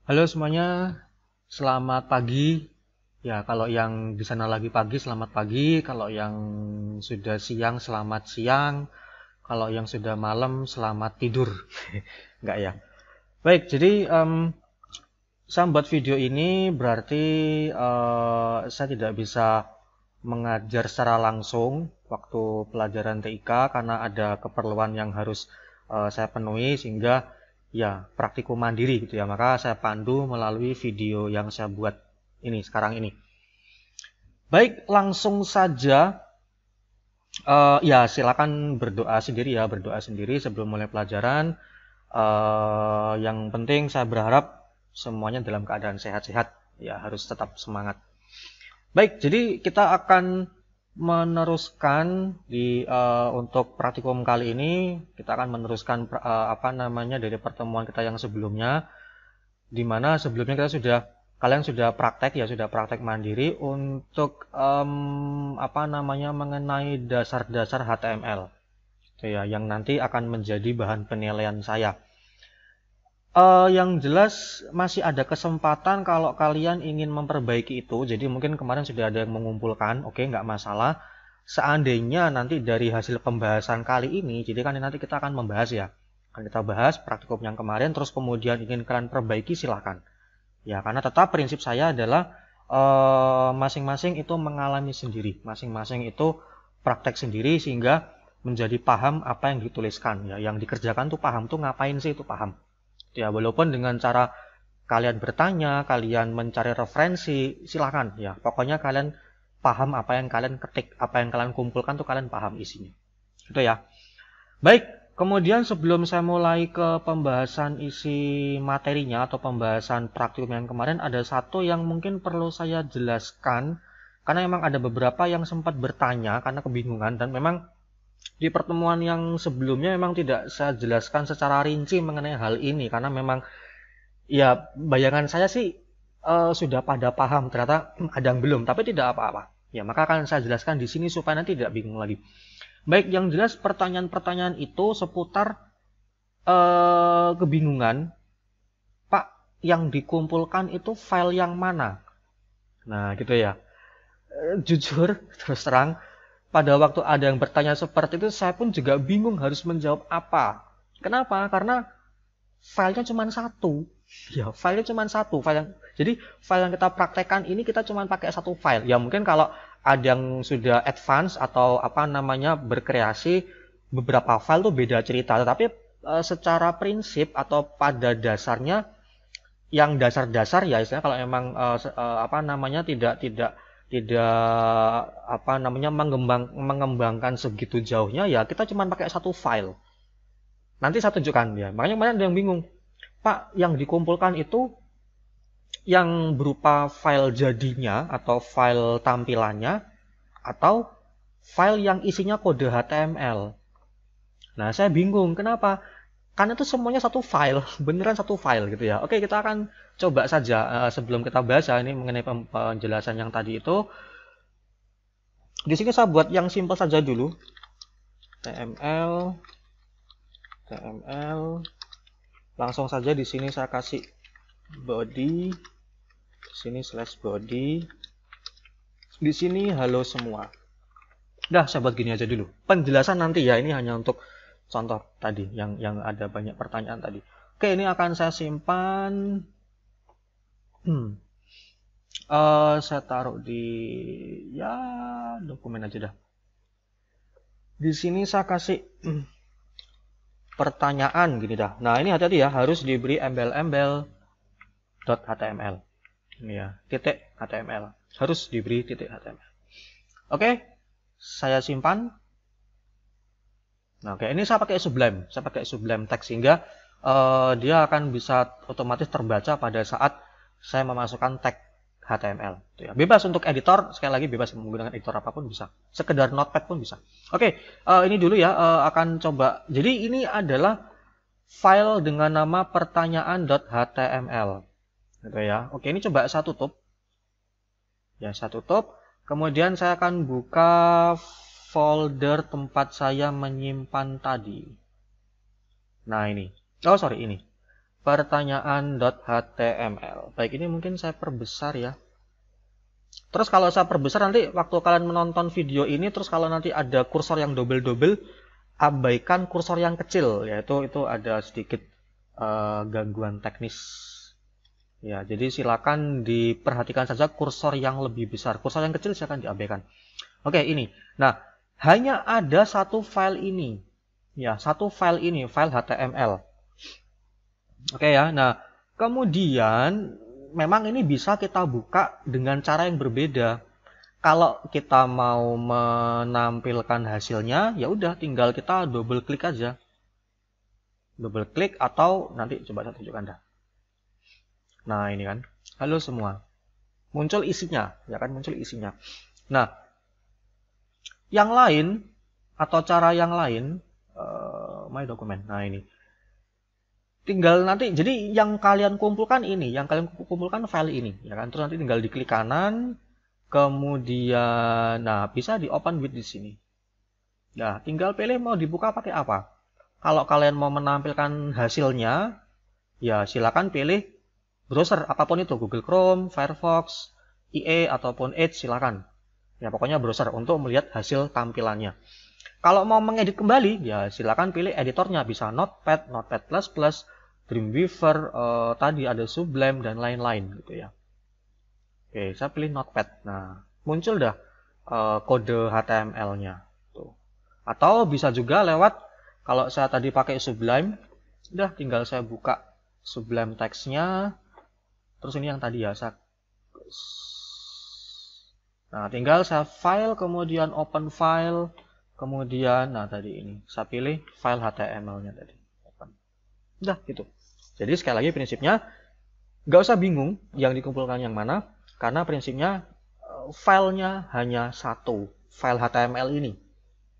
Halo semuanya, selamat pagi. Ya, kalau yang di sana lagi pagi, selamat pagi. Kalau yang sudah siang, selamat siang. Kalau yang sudah malam, selamat tidur. Enggak ya? Baik, jadi saya buat video ini berarti saya tidak bisa mengajar secara langsung waktu pelajaran TIK karena ada keperluan yang harus saya penuhi sehingga ya praktikum mandiri gitu ya. Maka saya pandu melalui video yang saya buat ini sekarang ini. Baik, langsung saja ya silakan berdoa sendiri ya, berdoa sendiri sebelum mulai pelajaran. Yang penting saya berharap semuanya dalam keadaan sehat-sehat, ya harus tetap semangat. Baik, jadi kita akan meneruskan untuk praktikum kali ini. Kita akan meneruskan dari pertemuan kita yang sebelumnya, di mana sebelumnya kalian sudah praktek ya, sudah praktek mandiri untuk mengenai dasar-dasar HTML, ya, yang nanti akan menjadi bahan penilaian saya. Yang jelas masih ada kesempatan kalau kalian ingin memperbaiki itu. Jadi mungkin kemarin sudah ada yang mengumpulkan, oke, nggak masalah. Seandainya nanti dari hasil pembahasan kali ini, jadi kan nanti kita akan membahas ya, akan kita bahas praktikum yang kemarin, terus kemudian ingin kalian perbaiki, silahkan. Ya, karena tetap prinsip saya adalah masing-masing itu mengalami sendiri, masing-masing itu praktek sendiri sehingga menjadi paham apa yang dituliskan ya, yang dikerjakan tuh paham tuh ngapain sih itu paham. Ya, walaupun dengan cara kalian bertanya, kalian mencari referensi, silahkan ya. Pokoknya kalian paham apa yang kalian ketik, apa yang kalian kumpulkan tuh kalian paham isinya. Itu ya. Baik, kemudian sebelum saya mulai ke pembahasan isi materinya atau pembahasan praktikum yang kemarin, ada satu yang mungkin perlu saya jelaskan karena memang ada beberapa yang sempat bertanya karena kebingungan, dan memang di pertemuan yang sebelumnya memang tidak saya jelaskan secara rinci mengenai hal ini karena memang ya bayangan saya sih sudah pada paham, ternyata ada yang belum, tapi tidak apa-apa. Ya, maka akan saya jelaskan di sini supaya nanti tidak bingung lagi. Baik, yang jelas pertanyaan-pertanyaan itu seputar kebingungan, Pak, yang dikumpulkan itu file yang mana? Nah, gitu ya. Jujur, terus terang, pada waktu ada yang bertanya seperti itu, saya pun juga bingung harus menjawab apa. Kenapa? Karena filenya cuma satu. Ya, filenya cuma satu. Jadi, file yang kita praktekkan ini kita cuma pakai satu file. Ya, mungkin kalau ada yang sudah advance atau berkreasi, beberapa file tuh beda cerita. Tetapi secara prinsip atau pada dasarnya, yang dasar-dasar ya istilahnya kalau memang tidak mengembangkan segitu jauhnya, ya kita cuma pakai satu file. Nanti saya tunjukkan ya. Makanya kemarin ada yang bingung, Pak, yang dikumpulkan itu yang berupa file jadinya atau file tampilannya atau file yang isinya kode HTML. Nah, saya bingung kenapa? Karena itu semuanya satu file, beneran satu file gitu ya. Oke, kita akan coba saja sebelum kita bahas ini mengenai penjelasan yang tadi itu. Di sini saya buat yang simpel saja dulu. HTML. Langsung saja di sini saya kasih body. Di sini /body. Di sini halo semua. Udah, saya buat gini aja dulu. Penjelasan nanti ya, ini hanya untuk contoh tadi yang ada banyak pertanyaan tadi. Oke, ini akan saya simpan. Saya taruh di ya dokumen aja dah. Di sini saya kasih pertanyaan gini dah. Nah, ini hati-hati ya, harus diberi embel-embel.html. Ini ya, titik HTML. Harus diberi titik HTML. Oke, saya simpan. Nah, oke, ini saya pakai Sublime. Saya pakai Sublime Text sehingga dia akan bisa otomatis terbaca pada saat saya memasukkan tag HTML. Ya, bebas untuk editor, sekali lagi bebas menggunakan editor apapun bisa. Sekedar notepad pun bisa. Oke, ini dulu ya, akan coba. Jadi ini adalah file dengan nama pertanyaan.html. Gitu ya. Oke, ini coba saya tutup. Ya, saya tutup. Kemudian saya akan buka folder tempat saya menyimpan tadi. Nah, ini. Oh, sorry, ini. pertanyaan.html. Baik, ini mungkin saya perbesar ya. Terus kalau saya perbesar nanti waktu kalian menonton video ini, terus kalau nanti ada kursor yang double-double, abaikan kursor yang kecil, yaitu itu ada sedikit gangguan teknis. Ya, jadi silakan diperhatikan saja kursor yang lebih besar. Kursor yang kecil silakan diabaikan. Oke, ini. Nah, hanya ada satu file ini. Ya, satu file ini, file HTML. Oke ya. Nah, kemudian memang ini bisa kita buka dengan cara yang berbeda. Kalau kita mau menampilkan hasilnya, ya udah tinggal kita double klik aja. Double klik atau nanti coba saya tunjukkan dah. Nah, ini kan. Halo semua. Muncul isinya, ya kan, muncul isinya. Nah, yang lain atau cara yang lain, my document. Nah, ini. Tinggal nanti, jadi yang kalian kumpulkan ini, yang kalian kumpulkan file ini, ya kan. Terus nanti tinggal diklik kanan, kemudian, nah bisa di open with di sini. Nah, tinggal pilih mau dibuka pakai apa. Kalau kalian mau menampilkan hasilnya, ya silakan pilih browser apapun itu, Google Chrome, Firefox, IE ataupun Edge, silakan. Ya pokoknya browser untuk melihat hasil tampilannya. Kalau mau mengedit kembali, ya silakan pilih editornya, bisa Notepad, Notepad++, Dreamweaver, tadi ada Sublime dan lain-lain gitu ya. Oke, saya pilih Notepad. Nah, muncul dah kode HTML-nya. Tuh. Atau bisa juga lewat, kalau saya tadi pakai Sublime, udah tinggal saya buka Sublime teksnya. Terus ini yang tadi ya, nah tinggal saya file, kemudian open file, kemudian, nah tadi ini, saya pilih file HTML-nya tadi. Udah gitu. Jadi sekali lagi prinsipnya, nggak usah bingung yang dikumpulkan yang mana, karena prinsipnya filenya hanya satu, file HTML ini.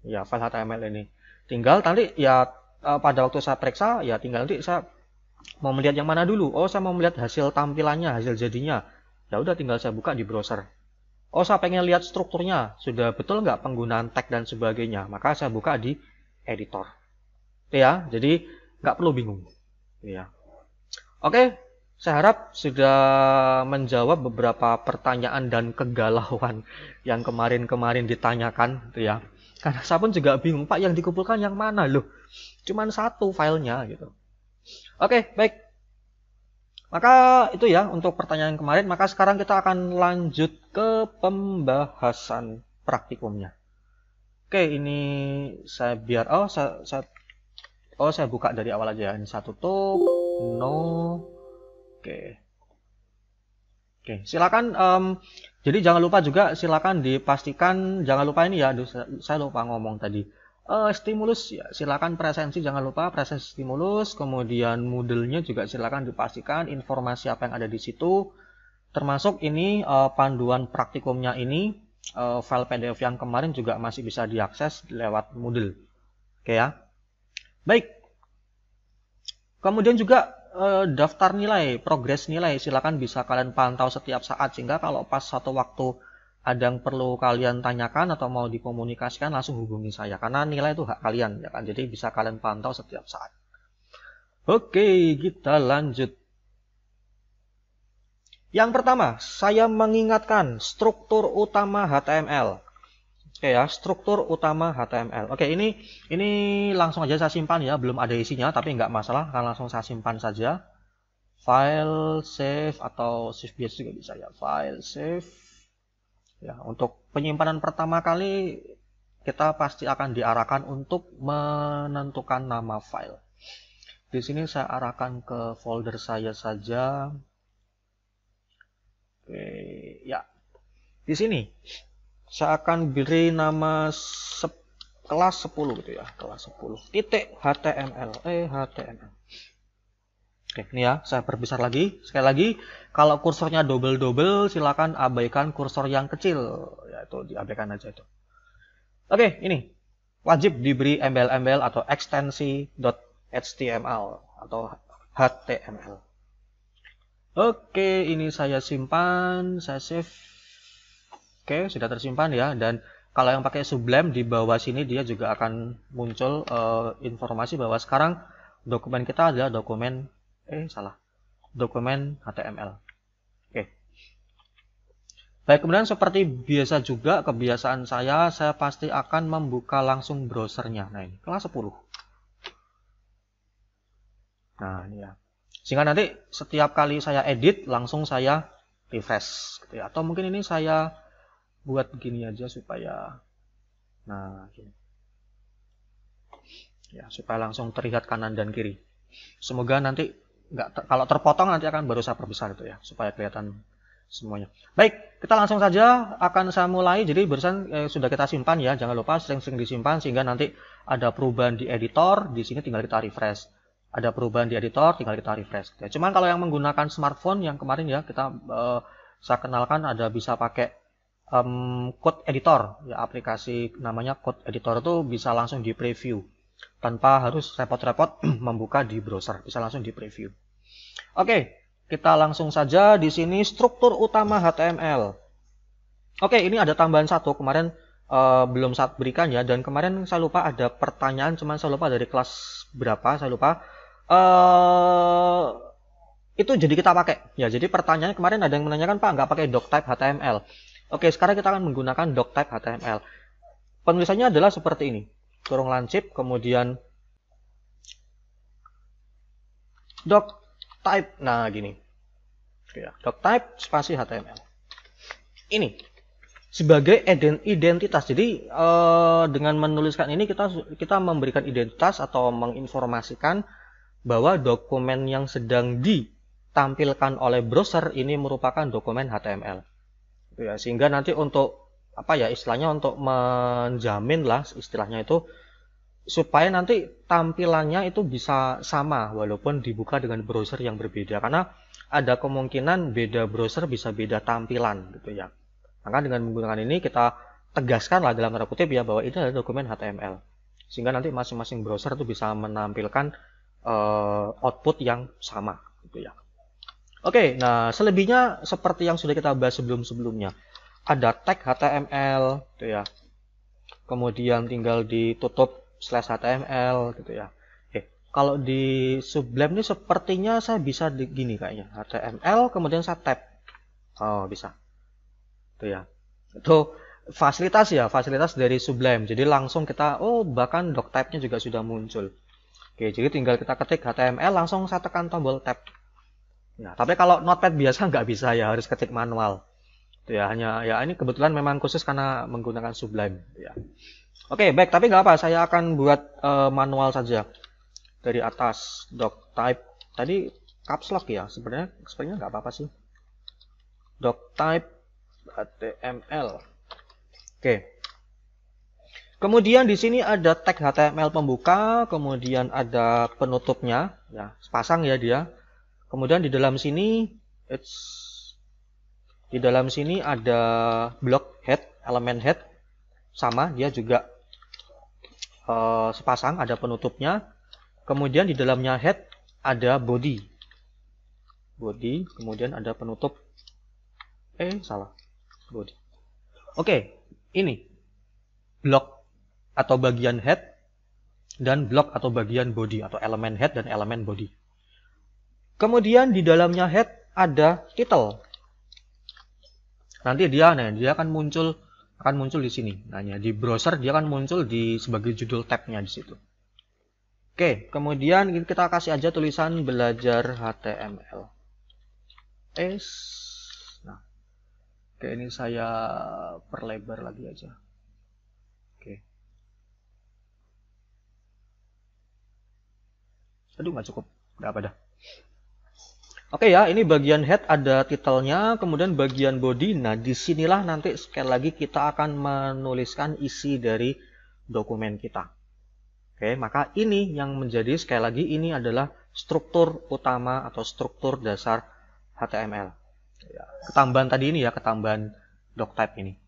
Ya, file HTML ini. Tinggal nanti ya pada waktu saya periksa, ya tinggal nanti saya mau melihat yang mana dulu. Oh, saya mau melihat hasil tampilannya, hasil jadinya. Ya udah tinggal saya buka di browser. Oh, saya pengen lihat strukturnya, sudah betul nggak penggunaan tag dan sebagainya. Maka saya buka di editor. Ya, jadi nggak perlu bingung. Ya. Oke, saya harap sudah menjawab beberapa pertanyaan dan kegalauan yang kemarin-kemarin ditanyakan, gitu ya. Karena saya pun juga bingung, Pak, yang dikumpulkan yang mana loh? Cuman satu filenya gitu. Oke, baik. Maka itu ya untuk pertanyaan kemarin. Maka sekarang kita akan lanjut ke pembahasan praktikumnya. Oke, ini saya biar saya buka dari awal aja. Ini saya tutup. No. Oke. Oke, silakan. Jadi jangan lupa juga silakan dipastikan, jangan lupa ini ya. Aduh, saya lupa ngomong tadi. Stimulus ya, silakan presensi, jangan lupa presensi stimulus. Kemudian Moodle-nya juga silakan dipastikan informasi apa yang ada di situ. Termasuk ini panduan praktikumnya ini, file PDF yang kemarin juga masih bisa diakses lewat Moodle. Oke ya. Baik. Kemudian juga daftar nilai, progres nilai, silakan bisa kalian pantau setiap saat, sehingga kalau pas satu waktu ada yang perlu kalian tanyakan atau mau dikomunikasikan, langsung hubungi saya, karena nilai itu hak kalian ya kan, jadi bisa kalian pantau setiap saat. Oke, kita lanjut. Yang pertama, saya mengingatkan struktur utama HTML. Oke ya, struktur utama HTML. Oke, ini langsung aja saya simpan ya, belum ada isinya, tapi nggak masalah, akan langsung saya simpan saja. File, save, atau save biasa juga bisa ya. File, save. Ya, untuk penyimpanan pertama kali, kita pasti akan diarahkan untuk menentukan nama file. Di sini saya arahkan ke folder saya saja. Oke, ya. Di sini saya akan beri nama kelas 10 gitu ya, kelas 10 titik HTML, HTML. Oke, ini ya, saya perbesar lagi. Sekali lagi, kalau kursornya double-double, silakan abaikan kursor yang kecil, yaitu diabaikan aja itu. Oke, ini wajib diberi embel-embel atau ekstensi .html atau HTML. Oke, ini saya simpan, saya save. Oke, sudah tersimpan ya. Dan kalau yang pakai Sublime di bawah sini dia juga akan muncul informasi bahwa sekarang dokumen kita adalah dokumen dokumen HTML. Oke. Baik, kemudian seperti biasa juga kebiasaan saya pasti akan membuka langsung browsernya. Nah, ini kelas 10. Nah, ini ya. Sehingga nanti setiap kali saya edit langsung saya refresh gitu ya. Atau mungkin ini saya buat gini aja supaya gini. Ya, supaya langsung terlihat kanan dan kiri. Semoga nanti kalau terpotong nanti akan baru saya perbesar itu ya, supaya kelihatan semuanya. Baik, kita langsung saja akan saya mulai. Jadi barusan sudah kita simpan ya, jangan lupa sering-sering disimpan sehingga nanti ada perubahan di editor, di sini tinggal kita refresh. Ada perubahan di editor, tinggal kita refresh. Ya, cuman kalau yang menggunakan smartphone yang kemarin ya saya kenalkan ada bisa pakai code editor, ya aplikasi namanya code editor itu bisa langsung di preview tanpa harus repot-repot membuka di browser, bisa langsung di preview. Oke, kita langsung saja di sini struktur utama HTML. Oke, ini ada tambahan satu kemarin belum saya berikan ya, dan kemarin saya lupa ada pertanyaan, cuman saya lupa dari kelas berapa, saya lupa. Itu jadi kita pakai ya. Jadi pertanyaannya kemarin ada yang menanyakan, Pak, nggak pakai doctype HTML. Oke, sekarang kita akan menggunakan doctype HTML. Penulisannya adalah seperti ini. Kurung lancip, kemudian doctype. Nah, gini. Ya, doctype spasi HTML. Ini sebagai identitas. Jadi dengan menuliskan ini kita memberikan identitas atau menginformasikan bahwa dokumen yang sedang ditampilkan oleh browser ini merupakan dokumen HTML. Ya, sehingga nanti untuk istilahnya untuk menjamin lah istilahnya itu supaya nanti tampilannya itu bisa sama walaupun dibuka dengan browser yang berbeda, karena ada kemungkinan beda browser bisa beda tampilan gitu ya. Maka dengan menggunakan ini kita tegaskan lah dalam tanda kutip ya bahwa ini adalah dokumen HTML, sehingga nanti masing-masing browser itu bisa menampilkan output yang sama gitu ya. Oke, nah selebihnya seperti yang sudah kita bahas sebelum-sebelumnya. Ada tag HTML gitu ya. Kemudian tinggal ditutup /HTML gitu ya. Kalau di Sublime ini sepertinya saya bisa gini kayaknya. HTML kemudian saya tab. Oh, bisa. Itu ya. Itu fasilitas ya, fasilitas dari Sublime. Jadi langsung kita bahkan doctype-nya juga sudah muncul. Oke, jadi tinggal kita ketik HTML langsung saya tekan tombol tab. Nah, tapi kalau notepad biasa nggak bisa ya, harus ketik manual. Ya, hanya ya ini kebetulan memang khusus karena menggunakan Sublime. Ya. Oke, baik, tapi nggak apa, saya akan buat manual saja dari atas doctype. Tadi caps lock ya, sebenarnya nggak apa-apa sih. Doctype HTML. Oke. Kemudian di sini ada tag HTML pembuka, kemudian ada penutupnya, ya sepasang ya dia. Kemudian di dalam sini ada block head, elemen head, sama dia juga sepasang, ada penutupnya. Kemudian di dalamnya head ada body, kemudian ada penutup. Body. Oke, ini block atau bagian head dan block atau bagian body atau elemen head dan elemen body. Kemudian di dalamnya head ada title. Nanti dia akan muncul di sini. Nah, di browser dia akan muncul sebagai judul tabnya di situ. Oke, kemudian kita kasih aja tulisan belajar HTML. Nah, oke, ini saya perlebar lagi aja. Oke. Aduh, nggak cukup. Nggak apa dah. Oke ya, ini bagian head ada titelnya, kemudian bagian body. Nah, disinilah nanti sekali lagi kita akan menuliskan isi dari dokumen kita. Oke, maka ini yang menjadi sekali lagi ini adalah struktur utama atau struktur dasar HTML. Ketambahan tadi ini ya, ketambahan doctype ini.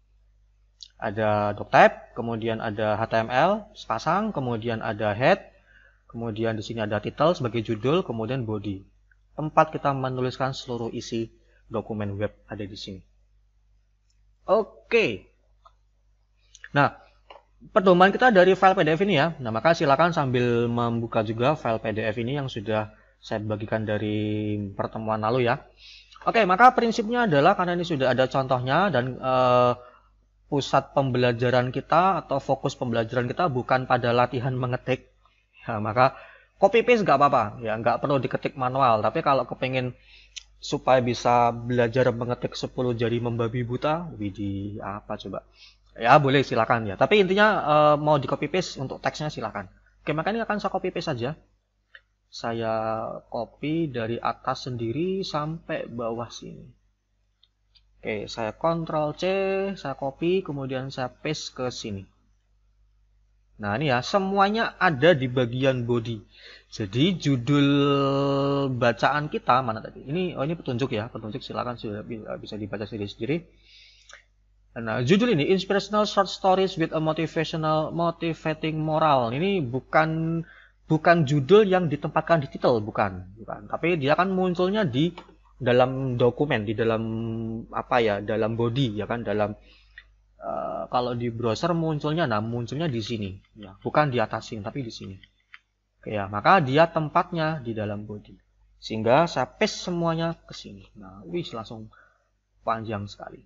Ada doctype, kemudian ada HTML sepasang, kemudian ada head, kemudian di sini ada title sebagai judul, kemudian body. Tempat kita menuliskan seluruh isi dokumen web ada di sini. Oke. Nah, pedoman kita dari file PDF ini ya. Nah, maka silakan sambil membuka juga file PDF ini yang sudah saya bagikan dari pertemuan lalu ya. Oke, maka prinsipnya adalah karena ini sudah ada contohnya dan pusat pembelajaran kita atau fokus pembelajaran kita bukan pada latihan mengetik, ya, maka copy paste nggak apa-apa, ya nggak perlu diketik manual. Tapi kalau kepengen supaya bisa belajar mengetik 10 jari membabi buta, widih apa coba? Ya boleh silakan ya. Tapi intinya mau di copy paste untuk teksnya silakan. Oke, maka ini akan saya copy paste saja. Saya copy dari atas sendiri sampai bawah sini. Oke, saya Ctrl C, saya copy, kemudian saya paste ke sini. Nah ini ya, semuanya ada di bagian body. Jadi judul bacaan kita mana tadi? Ini petunjuk ya, petunjuk silakan sudah bisa dibaca sendiri-sendiri. Nah, judul ini Inspirational Short Stories with a Motivating Moral. Ini bukan judul yang ditempatkan di titel, bukan. Tapi dia akan munculnya di dalam dokumen, di dalam dalam body ya kan, dalam kalau di browser munculnya di sini ya, bukan di atas sini tapi di sini. Oke ya, maka dia tempatnya di dalam body. Sehingga saya paste semuanya ke sini. Nah, langsung panjang sekali.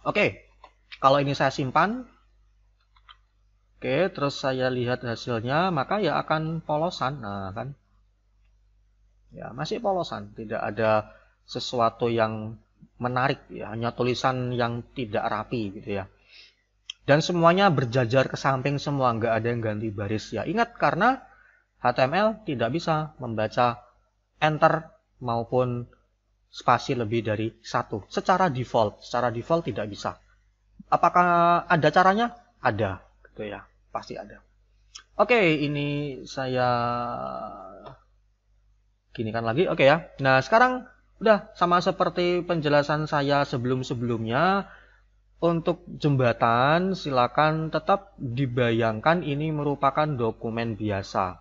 Oke, kalau ini saya simpan. Oke, terus saya lihat hasilnya, maka ya akan polosan. Nah, kan. Ya, masih polosan, tidak ada sesuatu yang menarik ya, hanya tulisan yang tidak rapi gitu ya. Dan semuanya berjajar ke samping semua, nggak ada yang ganti baris ya. Ingat, karena HTML tidak bisa membaca enter maupun spasi lebih dari satu secara default tidak bisa. Apakah ada caranya? Ada gitu ya, pasti ada. Oke, ini saya ginikan lagi. Oke ya. Nah, sekarang udah sama seperti penjelasan saya sebelum-sebelumnya. Untuk jembatan silakan tetap dibayangkan ini merupakan dokumen biasa.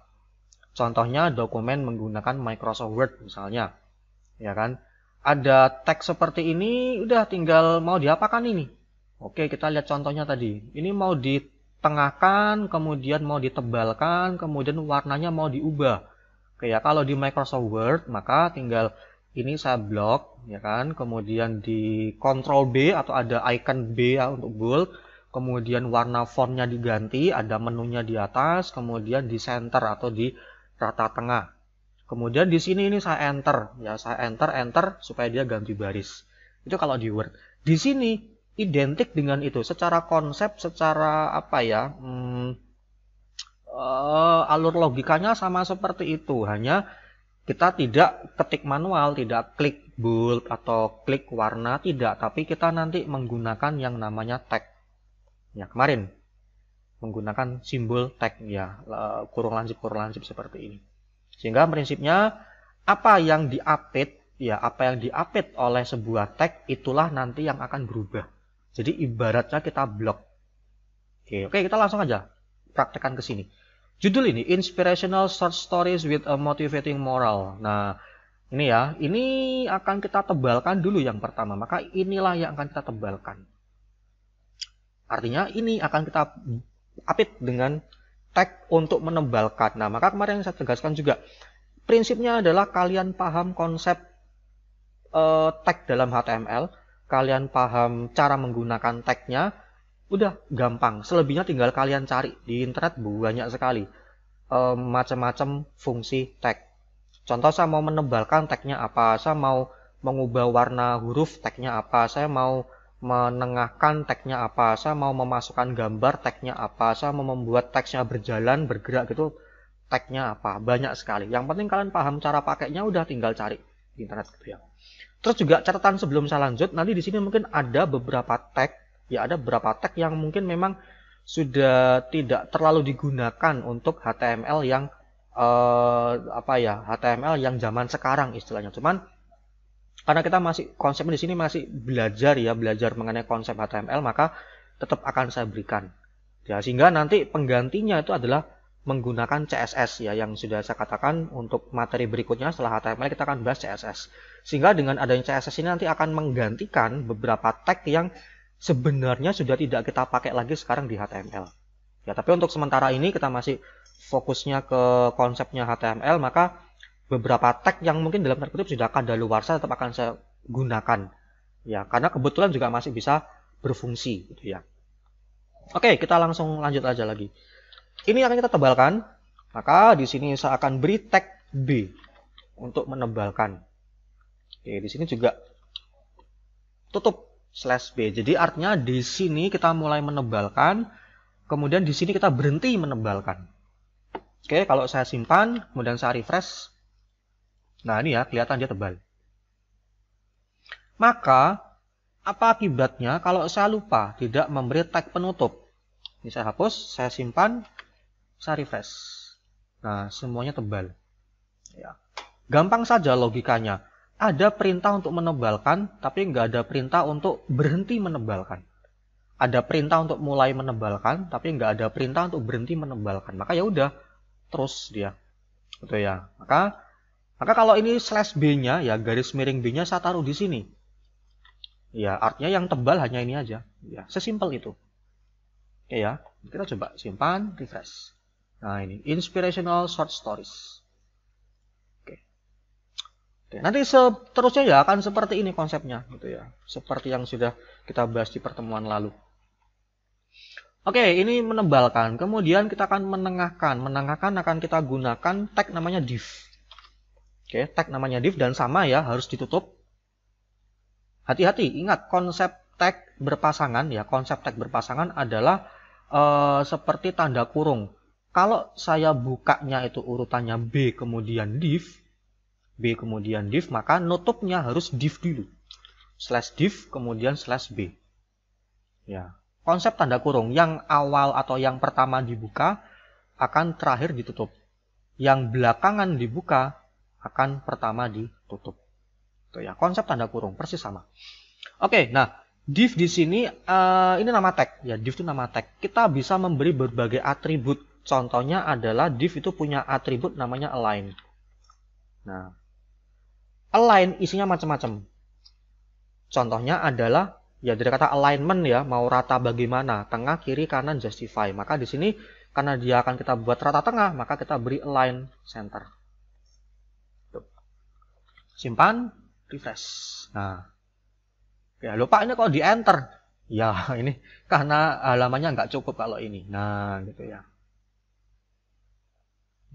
Contohnya dokumen menggunakan Microsoft Word misalnya. Ya kan? Ada teks seperti ini, udah tinggal mau diapakan ini. Oke, kita lihat contohnya tadi. Ini mau ditengahkan, kemudian mau ditebalkan, kemudian warnanya mau diubah. Oke ya, kalau di Microsoft Word maka tinggal ini saya blok, ya kan. Kemudian di Ctrl B atau ada icon B ya untuk bold. Kemudian warna fontnya diganti, ada menunya di atas, kemudian di center atau di rata tengah. Kemudian di sini ini saya enter, ya saya enter supaya dia ganti baris. Itu kalau di Word. Di sini identik dengan itu, secara konsep, secara alur logikanya sama seperti itu. Hanya kita tidak ketik manual, tidak klik bold atau klik warna, tidak. Tapi kita nanti menggunakan yang namanya tag. Ya kemarin menggunakan simbol tag ya, kurung lansip seperti ini. Sehingga prinsipnya apa yang di-update oleh sebuah tag itulah nanti yang akan berubah. Jadi ibaratnya kita blok. Oke, kita langsung aja praktekkan ke sini. Judul ini Inspirational Short Stories with a Motivating Moral. Nah, ini ya, ini akan kita tebalkan dulu yang pertama. Maka inilah yang akan kita tebalkan. Artinya ini akan kita update dengan tag untuk menebalkan. Nah, maka kemarin yang saya tegaskan juga, prinsipnya adalah kalian paham konsep tag dalam HTML, kalian paham cara menggunakan tagnya, udah gampang. Selebihnya tinggal kalian cari di internet, banyak sekali macam-macam fungsi tag. Contoh, saya mau menebalkan tagnya apa, saya mau mengubah warna huruf tagnya apa, saya mau menengahkan tagnya apa, saya mau memasukkan gambar tagnya apa, saya mau membuat teksnya berjalan, bergerak gitu, tagnya apa, banyak sekali. Yang penting kalian paham cara pakainya, udah tinggal cari di internet gitu ya. Terus juga catatan sebelum saya lanjut, nanti di sini mungkin ada beberapa tag, ya ada beberapa tag yang mungkin memang sudah tidak terlalu digunakan untuk HTML yang HTML yang zaman sekarang istilahnya. Cuman karena kita masih konsepnya di sini masih belajar mengenai konsep HTML, maka tetap akan saya berikan. Ya, sehingga nanti penggantinya itu adalah menggunakan CSS ya, yang sudah saya katakan untuk materi berikutnya setelah HTML kita akan bahas CSS. Sehingga dengan adanya CSS ini nanti akan menggantikan beberapa tag yang sebenarnya sudah tidak kita pakai lagi sekarang di HTML. Ya, tapi untuk sementara ini kita masih fokusnya ke konsepnya HTML, maka beberapa tag yang mungkin dalam tanda kutip sudah kadaluarsa tetap akan saya gunakan. Ya, karena kebetulan juga masih bisa berfungsi gitu ya. Oke, kita langsung lanjut aja lagi. Ini akan kita tebalkan. Maka di sini saya akan beri tag B untuk menebalkan. Oke, di sini juga tutup /B. Jadi artinya di sini kita mulai menebalkan, kemudian di sini kita berhenti menebalkan. Oke, kalau saya simpan, kemudian saya refresh. Nah, ini ya, kelihatan dia tebal. Maka, apa akibatnya kalau saya lupa tidak memberi tag penutup? Ini saya hapus, saya simpan, saya refresh. Nah, semuanya tebal. Ya. Gampang saja logikanya. Ada perintah untuk menebalkan, tapi nggak ada perintah untuk berhenti menebalkan. Ada perintah untuk mulai menebalkan, tapi nggak ada perintah untuk berhenti menebalkan. Maka ya udah, terus dia. Gitu ya. Maka kalau ini /B-nya, ya garis miring B-nya saya taruh di sini. Ya, artinya yang tebal hanya ini aja. Ya, sesimpel itu. Oke ya, kita coba simpan, refresh. Nah, ini inspirational short stories. Oke. Nanti seterusnya ya akan seperti ini konsepnya, gitu ya. Seperti yang sudah kita bahas di pertemuan lalu. Oke, ini menebalkan. Kemudian kita akan menengahkan. Menengahkan akan kita gunakan tag namanya div. Oke, tag namanya div dan sama ya, harus ditutup. Hati-hati, ingat konsep tag berpasangan ya. Konsep tag berpasangan adalah seperti tanda kurung. Kalau saya bukanya itu urutannya B kemudian div, maka nutupnya harus div dulu. /div kemudian /B. Ya, konsep tanda kurung yang awal atau yang pertama dibuka akan terakhir ditutup. Yang belakangan dibuka akan pertama ditutup. Itu ya, konsep tanda kurung persis sama. Oke, nah div di sini ini nama tag ya, div itu nama tag. Kita bisa memberi berbagai atribut. Contohnya adalah div itu punya atribut namanya align. Nah, align isinya macam-macam. Contohnya adalah ya dari kata alignment ya, mau rata bagaimana, tengah, kiri, kanan, justify. Maka di sini karena dia akan kita buat rata tengah, maka kita beri align center. Tuh. Simpan, refresh. Nah, ya lupa ini kalau di enter. Ya ini karena halamannya nggak cukup kalau ini. Nah, gitu ya.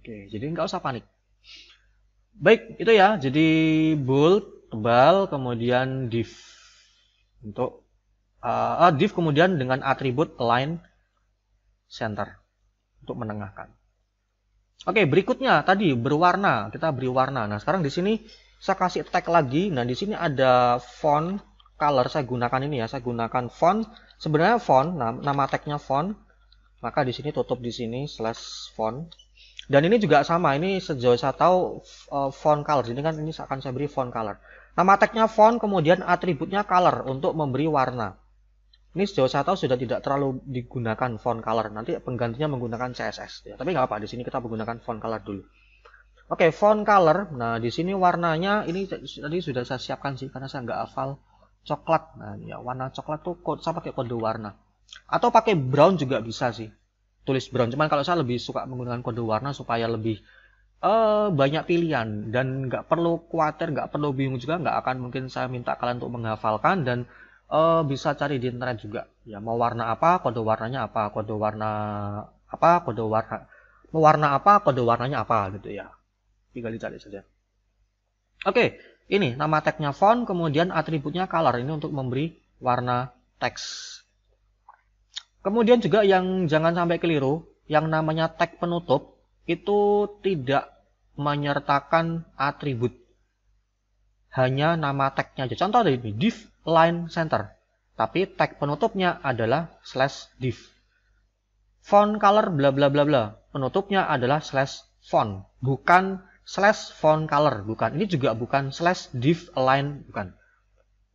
Oke, jadi nggak usah panik. Baik, itu ya. Jadi bold, tebal, kemudian div. Untuk div kemudian dengan atribut align center. Untuk menengahkan. Oke, berikutnya tadi berwarna. Kita beri warna. Nah, sekarang di sini saya kasih tag lagi. Nah, di sini ada font, color. Saya gunakan ini ya. Saya gunakan font. Sebenarnya font, nama tagnya font. Maka di sini tutup di sini /font. Dan ini juga sama, ini sejauh saya tahu font color. Ini kan ini akan saya beri font color. Nama tagnya font, kemudian atributnya color untuk memberi warna. Ini sejauh saya tahu sudah tidak terlalu digunakan font color. Nanti penggantinya menggunakan CSS. Ya, tapi nggak apa, di sini kita menggunakan font color dulu. Oke, font color. Nah, di sini warnanya ini tadi sudah saya siapkan sih karena saya nggak hafal coklat. Nah, ya warna coklat tuh saya pakai kode warna. Atau pakai brown juga bisa sih. Tulis brown, cuman kalau saya lebih suka menggunakan kode warna supaya lebih banyak pilihan dan nggak perlu khawatir, nggak perlu bingung juga, nggak akan mungkin saya minta kalian untuk menghafalkan dan bisa cari di internet juga. Ya mau warna apa, kode warnanya apa, kode warna apa, kode warna mau warna apa, kode warnanya apa gitu ya. Tinggal dicari saja. Oke, ini nama tagnya font, kemudian atributnya color ini untuk memberi warna teks. Kemudian juga yang jangan sampai keliru, yang namanya tag penutup itu tidak menyertakan atribut. Hanya nama tagnya aja. Contoh dari ini, div line center. Tapi tag penutupnya adalah /div. Font color bla bla bla bla. Penutupnya adalah /font. Bukan /font color. Bukan. Ini juga bukan /div align. Bukan.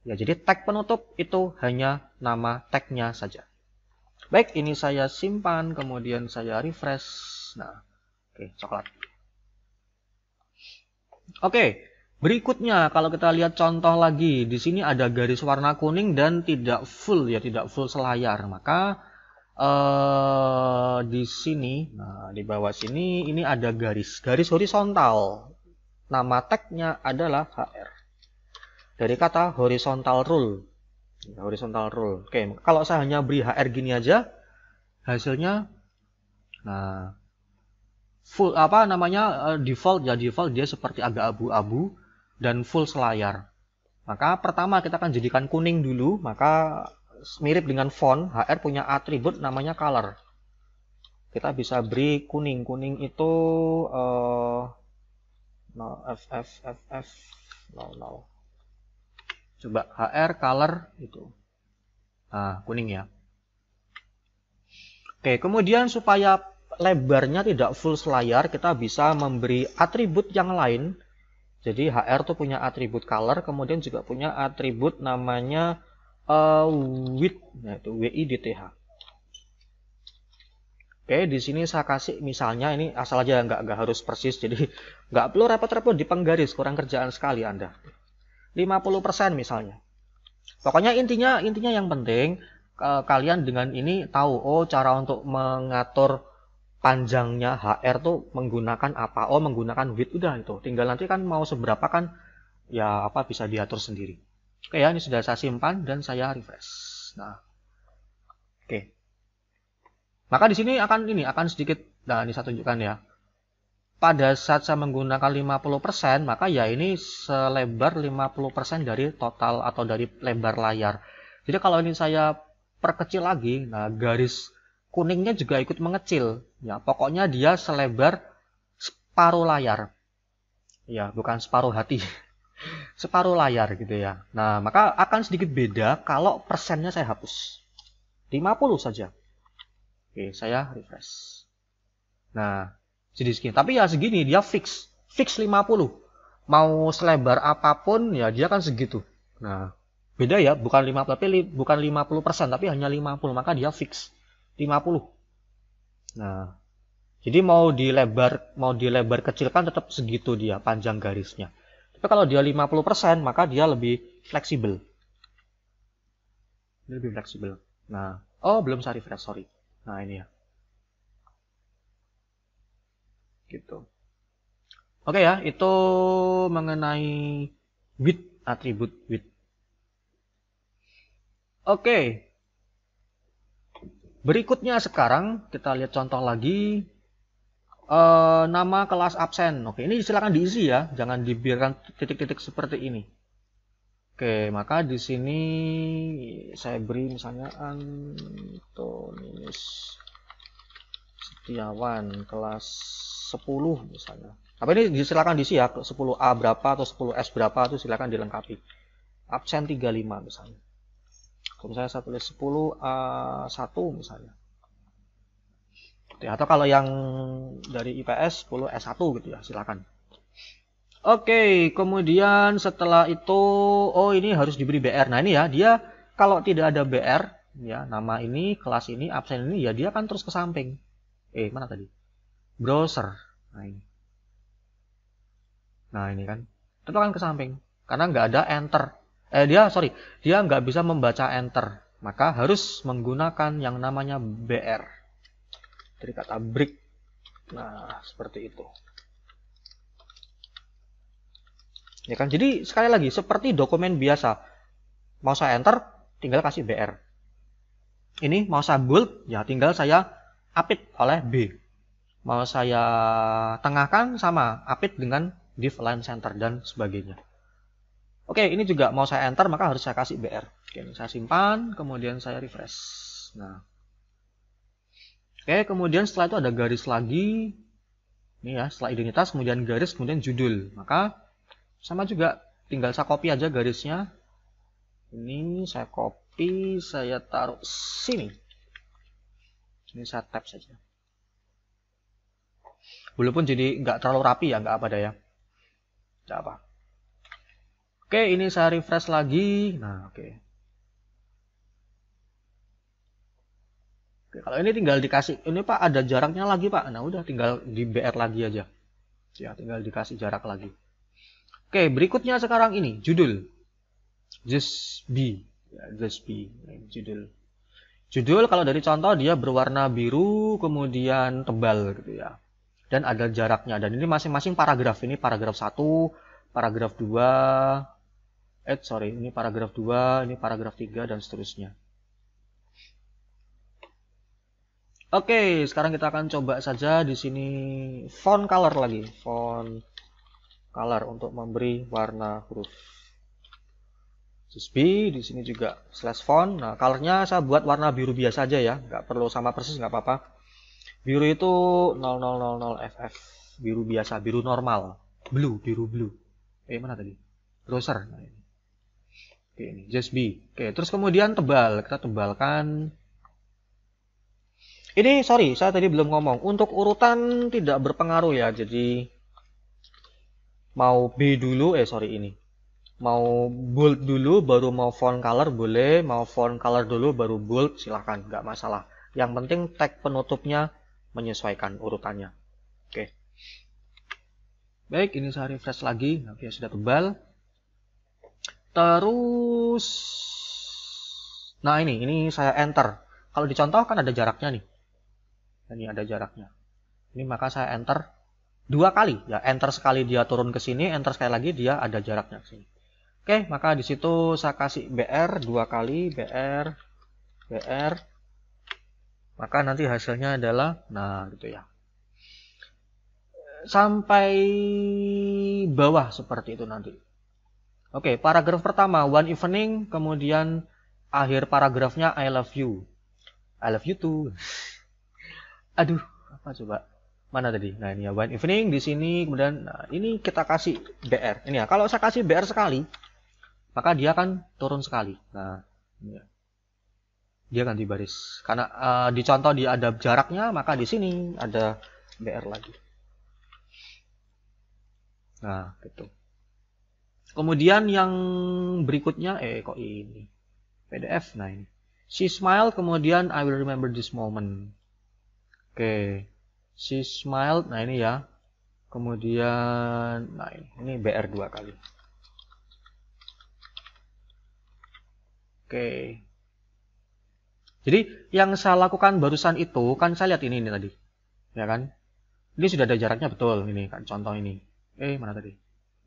Ya, jadi tag penutup itu hanya nama tagnya saja. Baik, ini saya simpan, kemudian saya refresh. Nah, oke, coklat. Oke, berikutnya kalau kita lihat contoh lagi, di sini ada garis warna kuning dan tidak full ya, tidak full selayar. Maka Di sini, nah di bawah sini ini ada garis horizontal. Nama tagnya adalah HR. Dari kata horizontal rule. Horizontal rule. Oke, kalau saya hanya beri HR gini aja, hasilnya, nah full apa namanya default dia seperti agak abu-abu dan full selayar. Maka pertama kita akan jadikan kuning dulu, maka mirip dengan font, HR punya atribut namanya color. Kita bisa beri kuning itu FF 00. Coba HR color itu. Nah, kuning ya. Oke, kemudian supaya lebarnya tidak full selayar, kita bisa memberi atribut yang lain. Jadi HR tuh punya atribut color, kemudian juga punya atribut namanya width, yaitu width. Oke, di sini saya kasih misalnya ini asal aja nggak harus persis, jadi nggak perlu repot-repot di penggaris, kurang kerjaan sekali Anda. 50% misalnya. Pokoknya intinya yang penting kalian dengan ini tahu, oh cara untuk mengatur panjangnya HR tuh menggunakan apa? Oh, menggunakan width, udah itu. Tinggal nanti kan mau seberapa kan ya apa bisa diatur sendiri. Oke ya, ini sudah saya simpan dan saya refresh. Nah. Oke. Maka di sini akan sedikit, nah ini saya tunjukkan ya. Pada saat saya menggunakan 50%, maka ya ini selebar 50% dari total atau dari lebar layar. Jadi kalau ini saya perkecil lagi, nah garis kuningnya juga ikut mengecil. Ya, pokoknya dia selebar separuh layar. Ya, bukan separuh hati. Separuh layar gitu ya. Nah, maka akan sedikit beda kalau persennya saya hapus. 50 saja. Oke, saya refresh. Nah, jadi segini. Tapi ya segini, dia fix 50. Mau selebar apapun ya dia kan segitu. Nah, beda ya, bukan 50 tapi bukan 50%, tapi hanya 50, maka dia fix 50. Nah, jadi mau dilebar kecilkan tetap segitu dia panjang garisnya. Tapi kalau dia 50%, maka dia lebih fleksibel. Lebih fleksibel. Nah, oh belum saya refresh, sorry. Nah, ini ya. Gitu. Oke ya, itu mengenai width, atribut width. Oke. Berikutnya sekarang kita lihat contoh lagi. Nama kelas absen. Oke, ini silakan diisi ya, jangan dibiarkan titik-titik seperti ini. Oke, maka di sini saya beri misalnya Antonius Setiawan kelas 10 misalnya. Tapi ini silakan diisi ya, 10A berapa atau 10S berapa itu silakan dilengkapi. Absen 35 misalnya. Kalau misalnya saya tulis 10A1 misalnya. Atau kalau yang dari IPS 10S1 gitu ya, silakan. Oke, kemudian setelah itu, oh ini harus diberi BR. Nah ini ya, dia kalau tidak ada BR, ya nama ini, kelas ini, absen ini, ya dia akan terus ke samping. Mana tadi? Browser. Nah ini kan, tetap akan ke samping. Karena nggak ada enter. Dia nggak bisa membaca enter. Maka harus menggunakan yang namanya BR. Dari kata break. Nah, seperti itu. Ya kan, jadi sekali lagi seperti dokumen biasa. Mau saya enter, tinggal kasih BR. Ini mau saya bold, ya tinggal saya apit oleh B. Mau saya tengahkan sama apit dengan div line center dan sebagainya. Oke, ini juga mau saya enter maka harus saya kasih BR. Oke, ini saya simpan, kemudian saya refresh. Nah. Oke, kemudian setelah itu ada garis lagi. Ini ya, setelah identitas, kemudian garis, kemudian judul. Maka sama juga, tinggal saya copy aja garisnya. Ini saya copy, saya taruh sini. Ini saya tab saja. Walaupun jadi nggak terlalu rapi ya, nggak apa dah ya. Nggak apa. Oke, ini saya refresh lagi. Nah, oke. Oke, kalau ini tinggal dikasih, ini Pak ada jaraknya lagi Pak. Nah udah tinggal di BR lagi aja. Ya, tinggal dikasih jarak lagi. Oke, berikutnya sekarang ini, judul. Just be. Ya, just be. Ini judul. Judul kalau dari contoh dia berwarna biru kemudian tebal gitu ya. Dan ada jaraknya, dan ini masing-masing paragraf. Ini paragraf 1, paragraf 2, ini paragraf 2, ini paragraf 3 dan seterusnya. Oke, sekarang kita akan coba saja di sini font color lagi, font color untuk memberi warna huruf. B, di sini juga slash font. Nah, colornya saya buat warna biru biasa aja ya, nggak perlu sama persis, nggak apa-apa. Biru itu 0000 FF, biru biasa, biru normal, biru blue. Mana tadi? Browser. Nah, ini. Oke, ini just B. Oke, terus kemudian tebal, kita tebalkan. Ini sorry, saya tadi belum ngomong. Untuk urutan tidak berpengaruh ya, jadi mau B dulu, ini. Mau bold dulu, baru mau font color boleh, mau font color dulu, baru bold, silahkan, nggak masalah. Yang penting tag penutupnya menyesuaikan urutannya. Oke. Baik, ini saya refresh lagi. Oke, sudah tebal. Terus, nah ini saya enter. Kalau dicontoh kan ada jaraknya nih. Ini ada jaraknya. Ini maka saya enter 2 kali. Ya, enter sekali dia turun ke sini, enter sekali lagi dia ada jaraknya ke sini. Oke, maka di situ saya kasih BR 2 kali, BR. Maka nanti hasilnya adalah, nah gitu ya. Sampai bawah seperti itu nanti. Oke, paragraf pertama, one evening, kemudian akhir paragrafnya I love you. I love you too. Aduh, apa coba? Mana tadi? Nah, ini ya, one evening di sini, kemudian nah, ini kita kasih BR. Ini ya, kalau saya kasih BR sekali, maka dia akan turun sekali. Nah, ini ya. Dia ganti baris. Karena di contoh dia ada jaraknya, maka di sini ada BR lagi. Nah, gitu. Kemudian yang berikutnya, kok ini? PDF, nah ini. She smiled, kemudian I will remember this moment. Oke. She smiled, nah ini ya. Kemudian, nah ini BR 2 kali. Oke. Jadi yang saya lakukan barusan itu kan saya lihat ini tadi, ya kan? Ini sudah ada jaraknya betul, ini kan contoh ini. Mana tadi?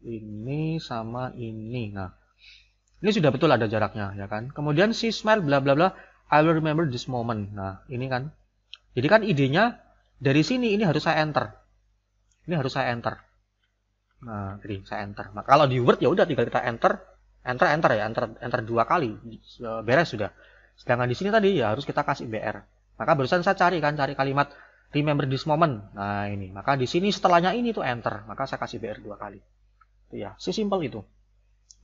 Ini sama ini. Nah, ini sudah betul ada jaraknya, ya kan? Kemudian she smile bla bla bla. I will remember this moment. Nah, ini kan. Jadi kan idenya dari sini ini harus saya enter. Ini harus saya enter. Nah, jadi saya enter. Nah, kalau di Word ya udah tinggal kita enter ya, enter 2 kali. Beres sudah. Sedangkan di sini tadi ya harus kita kasih BR. Maka barusan saya cari kalimat remember this moment. Nah, ini. Maka di sini setelahnya ini tuh enter. Maka saya kasih BR 2 kali. Itu ya, sesimpel itu.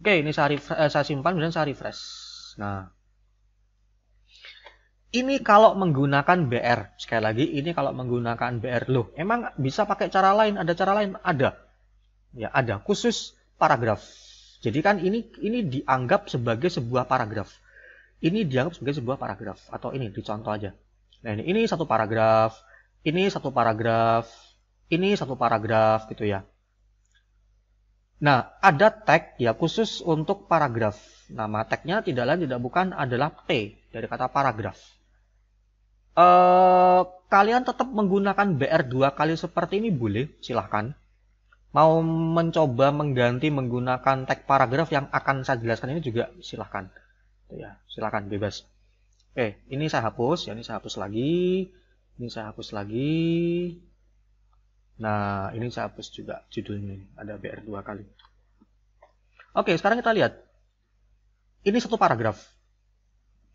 Oke, ini saya simpan kemudian saya refresh. Nah, ini kalau menggunakan BR. Sekali lagi, ini kalau menggunakan BR. Loh, emang bisa pakai cara lain? Ada cara lain? Ada. Ya, ada. Khusus paragraf. Jadi kan ini dianggap sebagai sebuah paragraf. Ini dianggap sebagai sebuah paragraf. Atau ini, dicontoh aja. Nah, ini satu paragraf. Ini satu paragraf. Ini satu paragraf, gitu ya. Nah, ada tag ya khusus untuk paragraf. Nama tagnya tidak lain tidak bukan adalah P dari kata paragraf. Kalian tetap menggunakan BR 2 kali seperti ini boleh, silahkan. Mau mencoba mengganti menggunakan tag paragraf yang akan saya jelaskan ini juga silahkan. Ya, silahkan bebas. Ini saya hapus, ya ini saya hapus lagi. Ini saya hapus lagi. Nah, ini saya hapus juga judulnya ini. Ada BR 2 kali. Oke, sekarang kita lihat. Ini satu paragraf.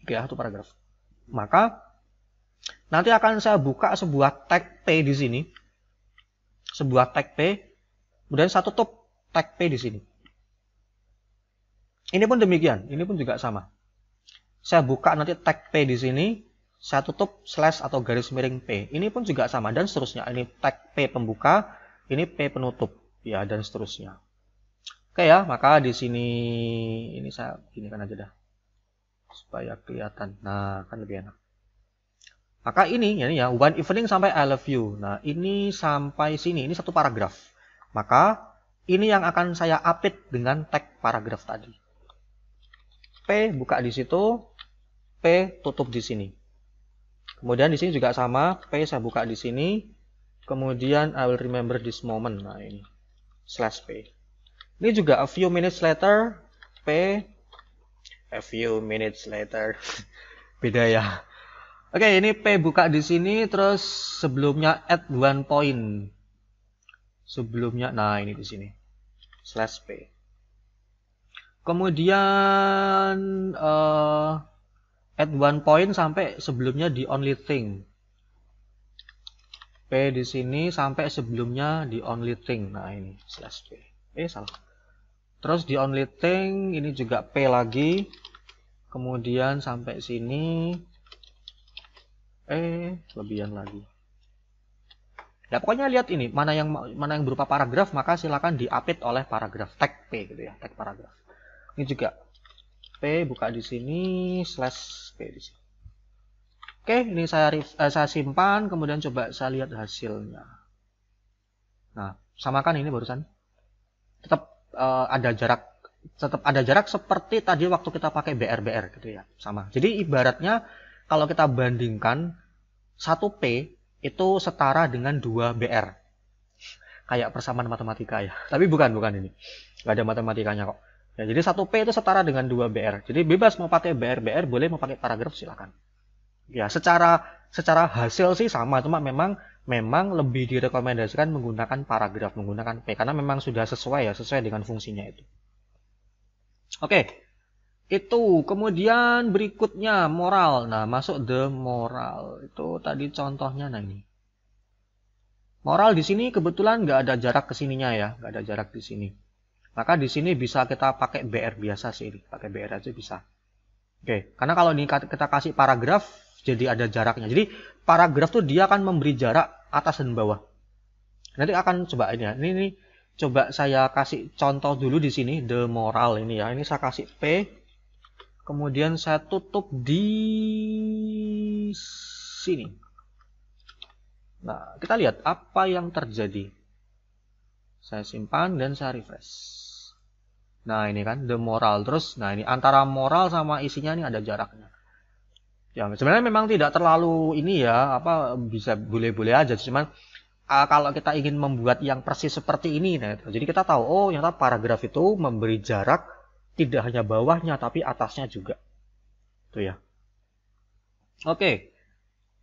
Oke, satu paragraf. Maka, nanti akan saya buka sebuah tag P di sini. Sebuah tag P. Kemudian saya tutup tag P di sini. Ini pun demikian. Ini pun juga sama. Saya buka nanti tag P di sini. Saya tutup slash atau garis miring P. Ini pun juga sama dan seterusnya. Ini tag P pembuka, ini P penutup, ya dan seterusnya. Oke ya, maka di sini ini saya ginikan aja dah supaya kelihatan. Nah, kan lebih enak. Maka ini ya one evening sampai I love you. Nah, ini sampai sini, ini satu paragraf. Maka ini yang akan saya apit dengan tag paragraf tadi. P buka di situ, P tutup di sini. Kemudian di sini juga sama, P saya buka di sini. Kemudian I will remember this moment. Nah, ini slash P. Ini juga a few minutes later, P, a few minutes later. Beda ya. Oke, ini P buka di sini, terus sebelumnya at one point. Sebelumnya, nah ini di sini, slash P. Kemudian at one point sampai sebelumnya the only thing. P di sini sampai sebelumnya the only thing. Nah ini slash P. Salah. Terus the only thing ini juga P lagi. Kemudian sampai sini lebihan lagi. Ya pokoknya lihat ini mana yang berupa paragraf, maka silakan diapit oleh paragraf tag P gitu ya, tag paragraf. Ini juga P buka di sini slash P di sini. Oke, ini saya simpan, kemudian coba saya lihat hasilnya. Nah, samakan ini barusan. Tetap ada jarak seperti tadi waktu kita pakai BR gitu ya, sama. Jadi ibaratnya kalau kita bandingkan 1 P itu setara dengan 2 BR. Kayak persamaan matematika ya. Tapi bukan ini. Nggak ada matematikanya kok. Ya, jadi 1 P itu setara dengan 2 BR. Jadi bebas mau pakai BR, boleh mau pakai paragraf silakan. Ya, secara hasil sih sama, cuma memang lebih direkomendasikan menggunakan paragraf, menggunakan P karena memang sudah sesuai dengan fungsinya itu. Oke. Itu kemudian berikutnya moral. Nah, masuk the moral. Itu tadi contohnya nah ini. Moral di sini kebetulan nggak ada jarak ke sininya ya, nggak ada jarak di sini. Maka di sini bisa kita pakai BR biasa sih, pakai BR aja bisa. Oke, karena kalau ini kita kasih paragraf, jadi ada jaraknya. Jadi paragraf tuh dia akan memberi jarak atas dan bawah. Nanti akan coba ini ya. Ini coba saya kasih contoh dulu di sini the moral ini ya. Ini saya kasih P, kemudian saya tutup di sini. Nah, kita lihat apa yang terjadi. Saya simpan dan saya refresh. Nah, ini kan the moral. Terus, nah ini antara moral sama isinya ini ada jaraknya. Ya, sebenarnya memang tidak terlalu ini ya, bisa boleh-boleh aja. Cuman kalau kita ingin membuat yang persis seperti ini, nah, jadi kita tahu, oh ternyata paragraf itu memberi jarak tidak hanya bawahnya, tapi atasnya juga. Itu ya. Oke.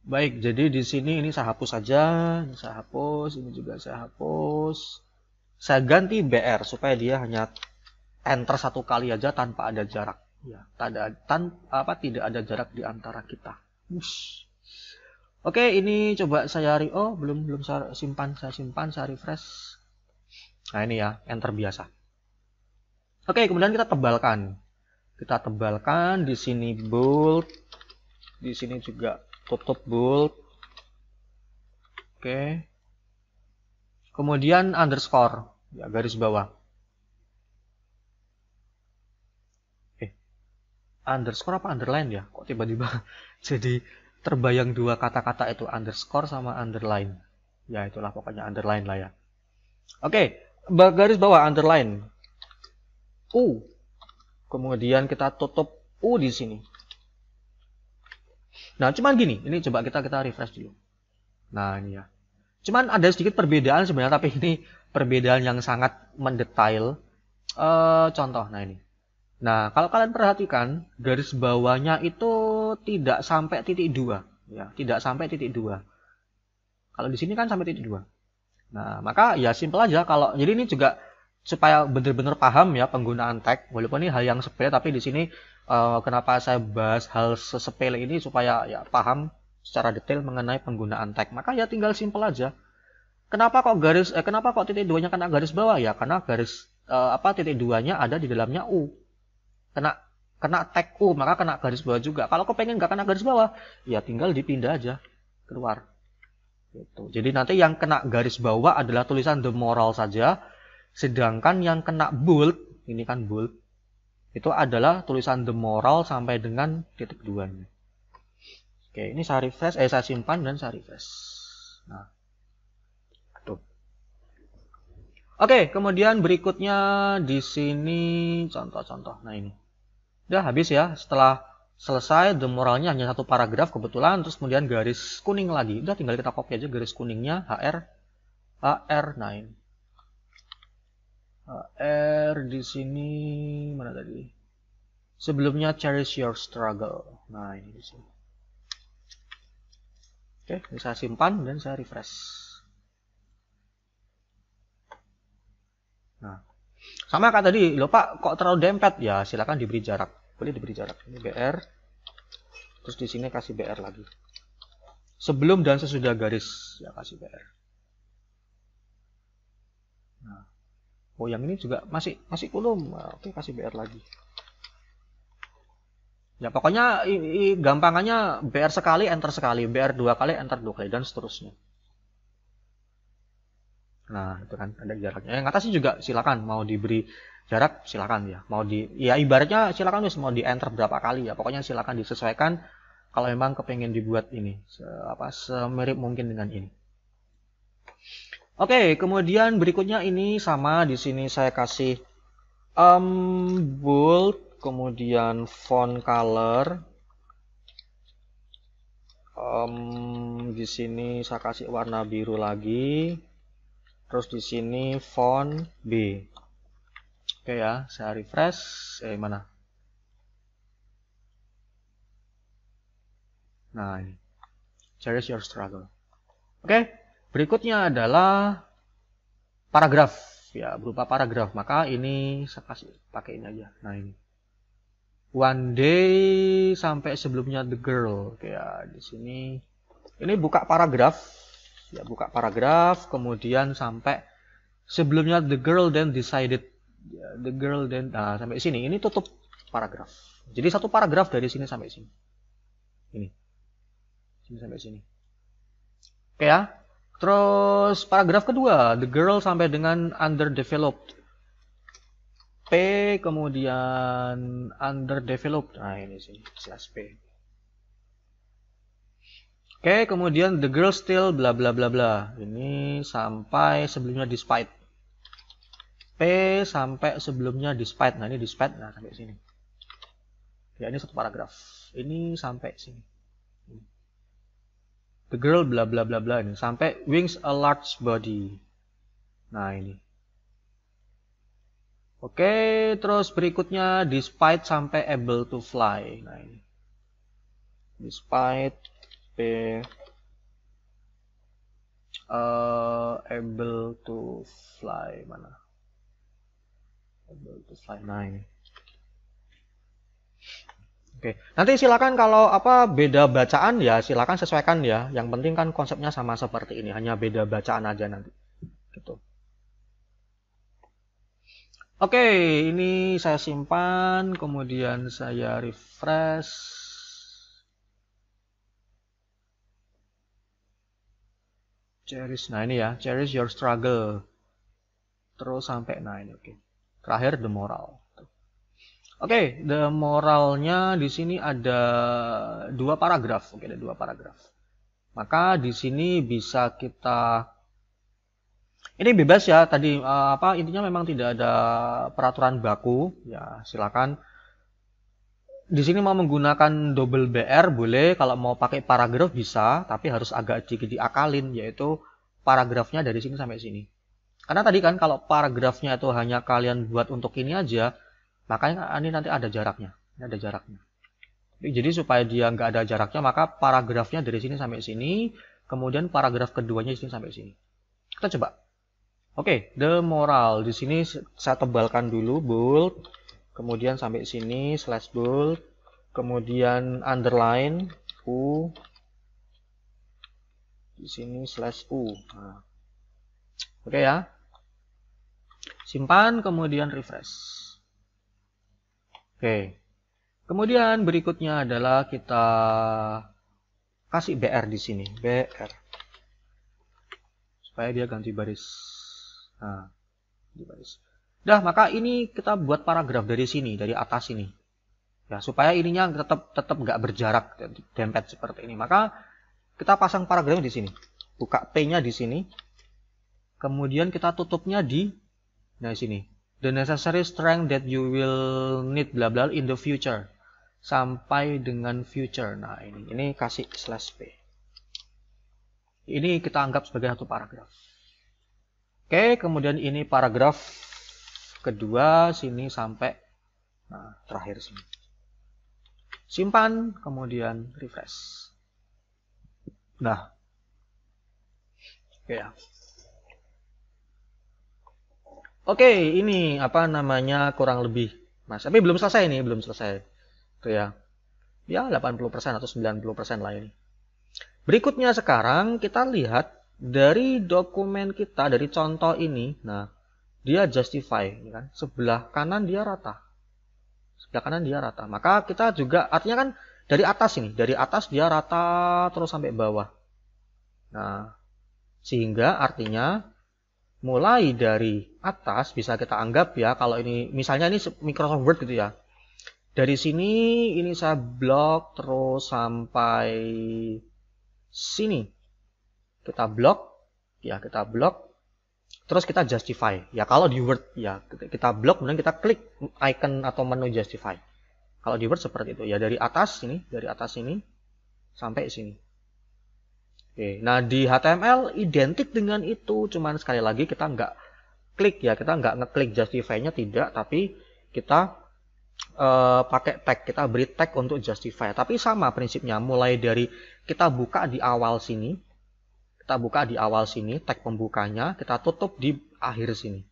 Baik, jadi di sini ini saya hapus saja. Ini saya hapus, ini juga saya hapus. Saya ganti BR supaya dia hanya enter satu kali aja tanpa ada jarak. Ya, tidak ada jarak di antara kita. Oke, ini coba saya belum saya simpan, saya refresh. Nah, ini ya, enter biasa. Oke, kemudian kita tebalkan. Kita tebalkan di sini bold, di sini juga tutup bold. Oke. Kemudian underscore, ya garis bawah. Underscore apa underline ya? Kok tiba-tiba jadi terbayang dua kata-kata itu, underscore sama underline. Ya itulah pokoknya underline lah ya. Oke, garis bawah underline. U. Kemudian kita tutup U di sini. Nah, cuman gini, ini coba kita refresh dulu. Nah, ini ya. Cuman ada sedikit perbedaan sebenarnya, tapi ini perbedaan yang sangat mendetail. Contoh, nah ini. Nah, kalau kalian perhatikan, garis bawahnya itu tidak sampai titik 2. Ya, tidak sampai titik 2. Kalau di sini kan sampai titik 2. Nah, maka ya simpel aja. Jadi ini juga supaya benar-benar paham ya penggunaan tag. Walaupun ini hal yang sepele, tapi di sini kenapa saya bahas hal sesepele ini supaya ya paham secara detail mengenai penggunaan tag. Maka ya tinggal simpel aja. Kenapa kok titik 2-nya kena garis bawah ya? Karena titik 2-nya ada di dalamnya U. Kena tag U, maka kena garis bawah juga. Kalau kau pengen nggak kena garis bawah, ya tinggal dipindah aja keluar. Gitu. Jadi nanti yang kena garis bawah adalah tulisan the moral saja, sedangkan yang kena bold, ini kan bold, itu adalah tulisan the moral sampai dengan titik 2-nya. Oke, ini saya refresh, saya simpan dan saya refresh. Nah, tuh. Oke, kemudian berikutnya di sini contoh-contoh. Nah ini. Udah habis ya, setelah Selesai, the moralnya hanya satu paragraf kebetulan, terus kemudian garis kuning lagi. Udah tinggal kita copy aja garis kuningnya, HR9. HR di sini mana tadi? Sebelumnya cherish your struggle. Nah, ini di sini. Oke, ini saya simpan dan saya refresh. Nah, sama kayak tadi, loh Pak, kok terlalu dempet? Ya, silakan diberi jarak. Boleh diberi jarak. Ini BR. Terus di sini kasih BR lagi. Sebelum dan sesudah garis, ya kasih BR. Nah. Oh, yang ini juga masih kulum. Nah, oke, kasih BR lagi. Ya, pokoknya gampangannya BR sekali, enter sekali, BR 2 kali, enter 2 kali, dan seterusnya. Nah, itu kan ada jaraknya. Yang atas sih juga silakan mau diberi jarak, silakan ya. Ya ibaratnya silakan mau di enter berapa kali ya. Pokoknya silakan disesuaikan kalau memang kepengen dibuat ini semirip mungkin dengan ini. Oke, kemudian berikutnya ini sama di sini saya kasih bold, kemudian font color. Di sini saya kasih warna biru lagi. Terus di sini font B. Oke ya, saya refresh. Mana? Nah, ini. Cherish your struggle. Oke, berikutnya adalah paragraf. Ya, berupa paragraf. Maka ini saya kasih pakai ini aja. Nah, ini. One day sampai sebelumnya the girl. Oke ya, di sini. Ini buka paragraf. Ya, buka paragraf. Kemudian sampai sebelumnya the girl then decided. Ya, the girl then. Nah, sampai sini. Ini tutup paragraf. Jadi satu paragraf dari sini sampai sini. Ini. Sini sampai sini. Oke ya. Terus paragraf kedua, the girl sampai dengan underdeveloped. P kemudian underdeveloped. Nah, ini sini slash P. Oke, kemudian the girl still bla bla bla bla. Ini sampai sebelumnya despite. P sampai sebelumnya despite. Nah, ini despite. Nah, sampai sini. Ya, ini satu paragraf. Ini sampai sini. The girl bla bla bla bla ini sampai wings a large body. Nah, ini. Oke, terus berikutnya despite sampai able to fly. Nah, ini. Despite P able to fly mana? Able to fly. Nah, ini. Oke, nanti silakan kalau beda bacaan ya silakan sesuaikan ya. Yang penting kan konsepnya sama seperti ini, hanya beda bacaan aja nanti. Gitu. Oke, ini saya simpan, kemudian saya refresh. Cherish, nah ini ya, cherish your struggle. Terus sampai, nah ini oke. Terakhir the moral. Oke, the moralnya di sini ada 2 paragraf. Oke, ada 2 paragraf. Maka di sini bisa kita ini bebas ya tadi intinya memang tidak ada peraturan baku ya, silakan. Di sini mau menggunakan double BR boleh, kalau mau pakai paragraf bisa, tapi harus agak sedikit diakalin yaitu paragrafnya dari sini sampai sini. Karena tadi kan kalau paragrafnya itu hanya kalian buat untuk ini aja, makanya ini nanti ada jaraknya. Ini ada jaraknya. Jadi supaya dia nggak ada jaraknya, maka paragrafnya dari sini sampai sini, kemudian paragraf keduanya sini sampai sini. Kita coba. Oke, the moral di sini saya tebalkan dulu bold, kemudian sampai sini slash bold, kemudian underline U, di sini slash U. Nah. Oke ya. Simpan, kemudian refresh. Oke. Kemudian berikutnya adalah kita kasih BR di sini, BR. Supaya dia ganti baris. Nah, ganti baris. Dah, maka ini kita buat paragraf dari sini, dari atas ini. Ya, supaya ininya tetap nggak berjarak, dempet seperti ini. Maka kita pasang paragrafnya di sini. Buka P-nya di sini. Kemudian kita tutupnya di sini. The necessary strength that you will need bla bla in the future. sampai dengan future. Nah, ini kasih slash p. Ini kita anggap sebagai satu paragraf. Oke, kemudian ini paragraf kedua sini sampai terakhir sini. Simpan, kemudian refresh. Nah, oke ya. Oke, ini apa namanya kurang lebih, Mas. Tapi belum selesai nih, belum selesai. Tuh ya. Ya, 80% atau 90% lah ini. Berikutnya sekarang kita lihat dari dokumen kita, dari contoh ini. Nah, dia justify, kan? Sebelah kanan dia rata. Sebelah kanan dia rata. Maka kita juga, artinya kan dari atas ini. Dari atas dia rata terus sampai bawah. Nah, sehingga artinya mulai dari atas bisa kita anggap ya, kalau ini misalnya ini Microsoft Word gitu ya. Dari sini ini saya blok terus sampai sini. Kita blok, ya kita blok. Terus kita justify. Ya kalau di Word ya kita blok kemudian kita klik icon atau menu justify. Kalau di Word seperti itu ya, dari atas ini sampai sini. Oke, nah di HTML identik dengan itu, cuman sekali lagi kita nggak klik ya, kita nggak ngeklik justify-nya tidak, tapi kita pakai tag, kita beri tag untuk justify. Tapi sama prinsipnya, mulai dari kita buka di awal sini, tag pembukanya, kita tutup di akhir sini.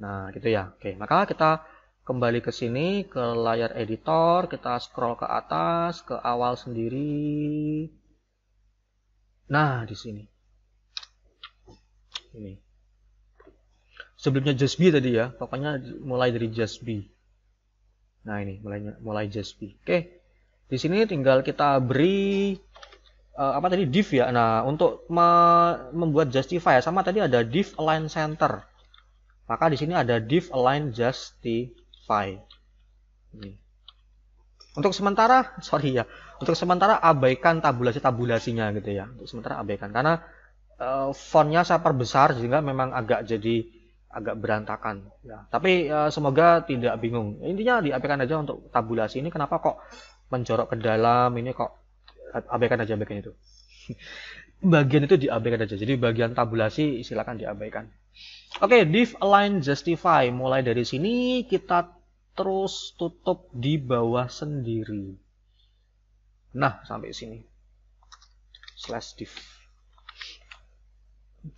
Nah, gitu ya. Oke, maka kita kembali ke sini, ke layar editor, kita scroll ke atas, ke awal sendiri. Nah, di sini. Ini. Sebelumnya just be tadi ya, pokoknya mulai dari just be. Nah, ini mulai just be. Oke. Di sini tinggal kita beri div ya. Nah, untuk membuat justify sama tadi ada div align center. Maka di sini ada div align justify. Ini. Untuk sementara, abaikan tabulasinya gitu ya. Untuk sementara abaikan karena fontnya saya perbesar sehingga memang agak berantakan ya. Tapi semoga tidak bingung. Intinya diabaikan aja untuk tabulasi ini. Kenapa kok menjorok ke dalam ini, kok abaikan aja bagian itu. Bagian itu diabaikan aja. Jadi bagian tabulasi silakan diabaikan. Oke, div align justify. Mulai dari sini kita terus tutup di bawah sendiri. Nah, sampai sini. /div.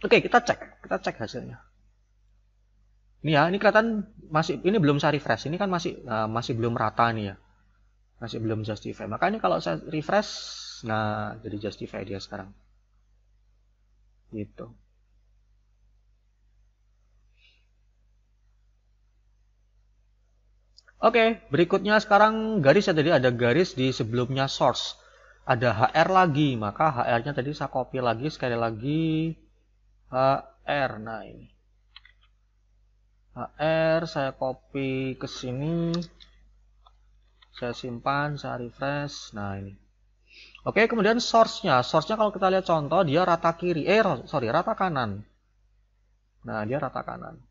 Oke, kita cek hasilnya. Ini ya, ini kelihatan ini belum saya refresh. Ini kan masih belum rata nih ya. Masih belum justify. Maka ini kalau saya refresh, nah jadi justify dia sekarang. Gitu. Oke, berikutnya sekarang garis ya, tadi ada garis di sebelumnya source. Ada HR lagi, maka HR-nya tadi saya copy lagi, sekali lagi HR. Nah ini. HR saya copy ke sini. Saya simpan, saya refresh. Nah ini. Oke, kemudian source-nya. Source-nya kalau kita lihat contoh, dia rata kiri. Rata kanan. Nah, dia rata kanan.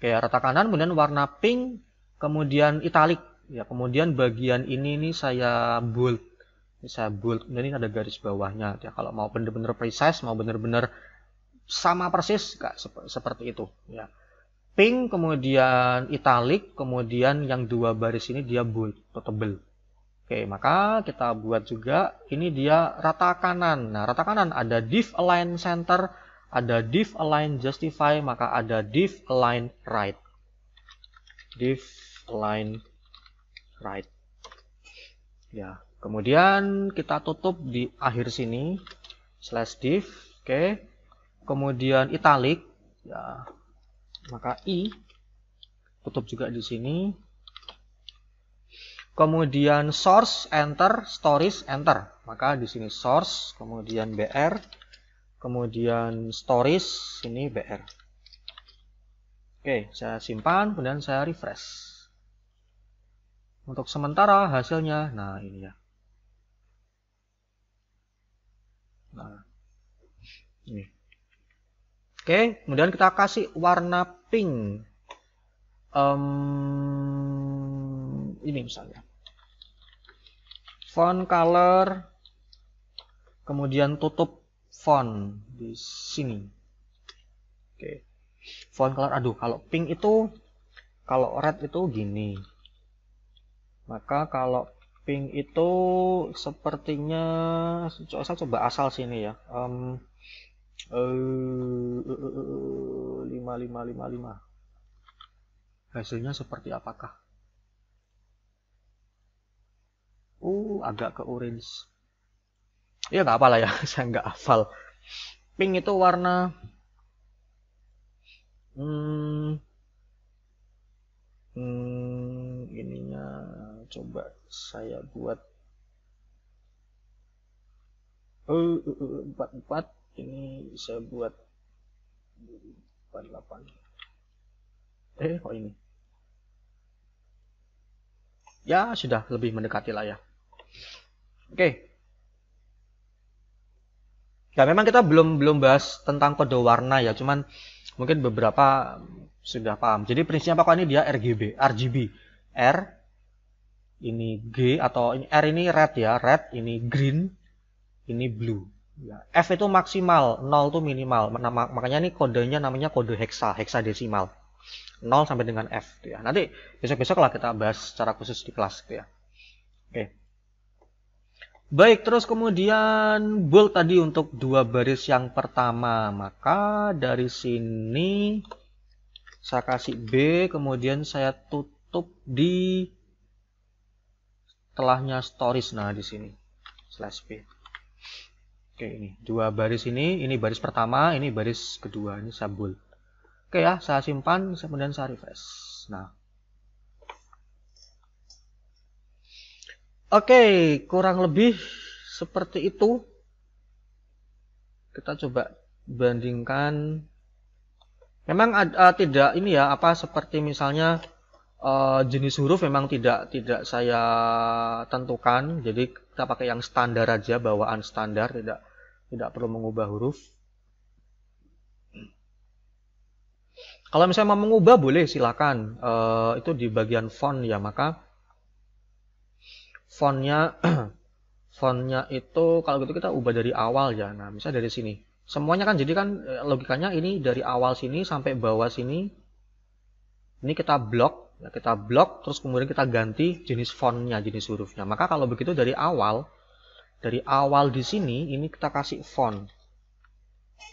Oke, rata kanan, kemudian warna pink, kemudian italic. Ya, kemudian bagian ini nih saya bold. Kemudian ini ada garis bawahnya. Ya, kalau mau benar-benar precise, mau benar-benar sama persis, seperti itu. Ya. Pink, kemudian italic, kemudian yang dua baris ini dia bold atau tebal. Oke, maka kita buat juga, ini dia rata kanan. Nah, rata kanan ada div align center, ada div align justify, maka ada div align right. Div align right. Ya, kemudian kita tutup di akhir sini, /div. Oke. Kemudian italic, ya, maka I tutup juga di sini. Kemudian source enter, stories enter, maka di sini source, kemudian br, kemudian stories ini br. Oke, saya simpan, kemudian saya refresh. Untuk sementara hasilnya, nah ini ya. Nah, ini. Oke, kemudian kita kasih warna pink. ini misalnya. Font color, kemudian tutup font di sini. Oke. Font color, aduh, kalau pink itu, kalau red itu gini. Maka kalau pink itu sepertinya, saya coba asal sini ya. 5555. Hasilnya seperti apakah? Agak ke orange. Ya nggak apa lah ya, saya nggak hafal. Pink itu warna ininya coba saya buat 44, ini saya buat 48. Kok ini? Ya, sudah lebih mendekati lah ya. Oke. Ya, memang kita belum bahas tentang kode warna ya, cuman mungkin beberapa sudah paham. Jadi prinsipnya pokoknya ini dia RGB. R ini G atau ini R ini red ya, red, ini green, ini blue. Ya, F itu maksimal, 0 itu minimal. Makanya ini kodenya namanya kode heksadesimal. 0 sampai dengan F gitu ya. Nanti besok-besok lah kita bahas secara khusus di kelas gitu ya. Oke. Baik, terus kemudian bold tadi untuk 2 baris yang pertama. Maka dari sini saya kasih B, kemudian saya tutup di setelahnya stories. Nah, di sini slash B. Oke, ini 2 baris ini baris pertama, ini baris kedua, ini saya bold. Oke ya, saya simpan, kemudian saya refresh. Nah. Oke, kurang lebih seperti itu. Kita coba bandingkan. Memang tidak ini ya, seperti misalnya jenis huruf memang tidak saya tentukan. Jadi kita pakai yang standar aja, bawaan standar, tidak perlu mengubah huruf. Kalau misalnya mau mengubah boleh silakan. Itu di bagian font ya, maka fontnya itu kalau gitu kita ubah dari awal ya. Nah, misalnya dari sini. Semuanya kan jadi kan logikanya ini dari awal sini sampai bawah sini. Ini kita blok, ya kita blok terus kemudian kita ganti jenis fontnya, jenis hurufnya. Maka kalau begitu dari awal di sini ini kita kasih font.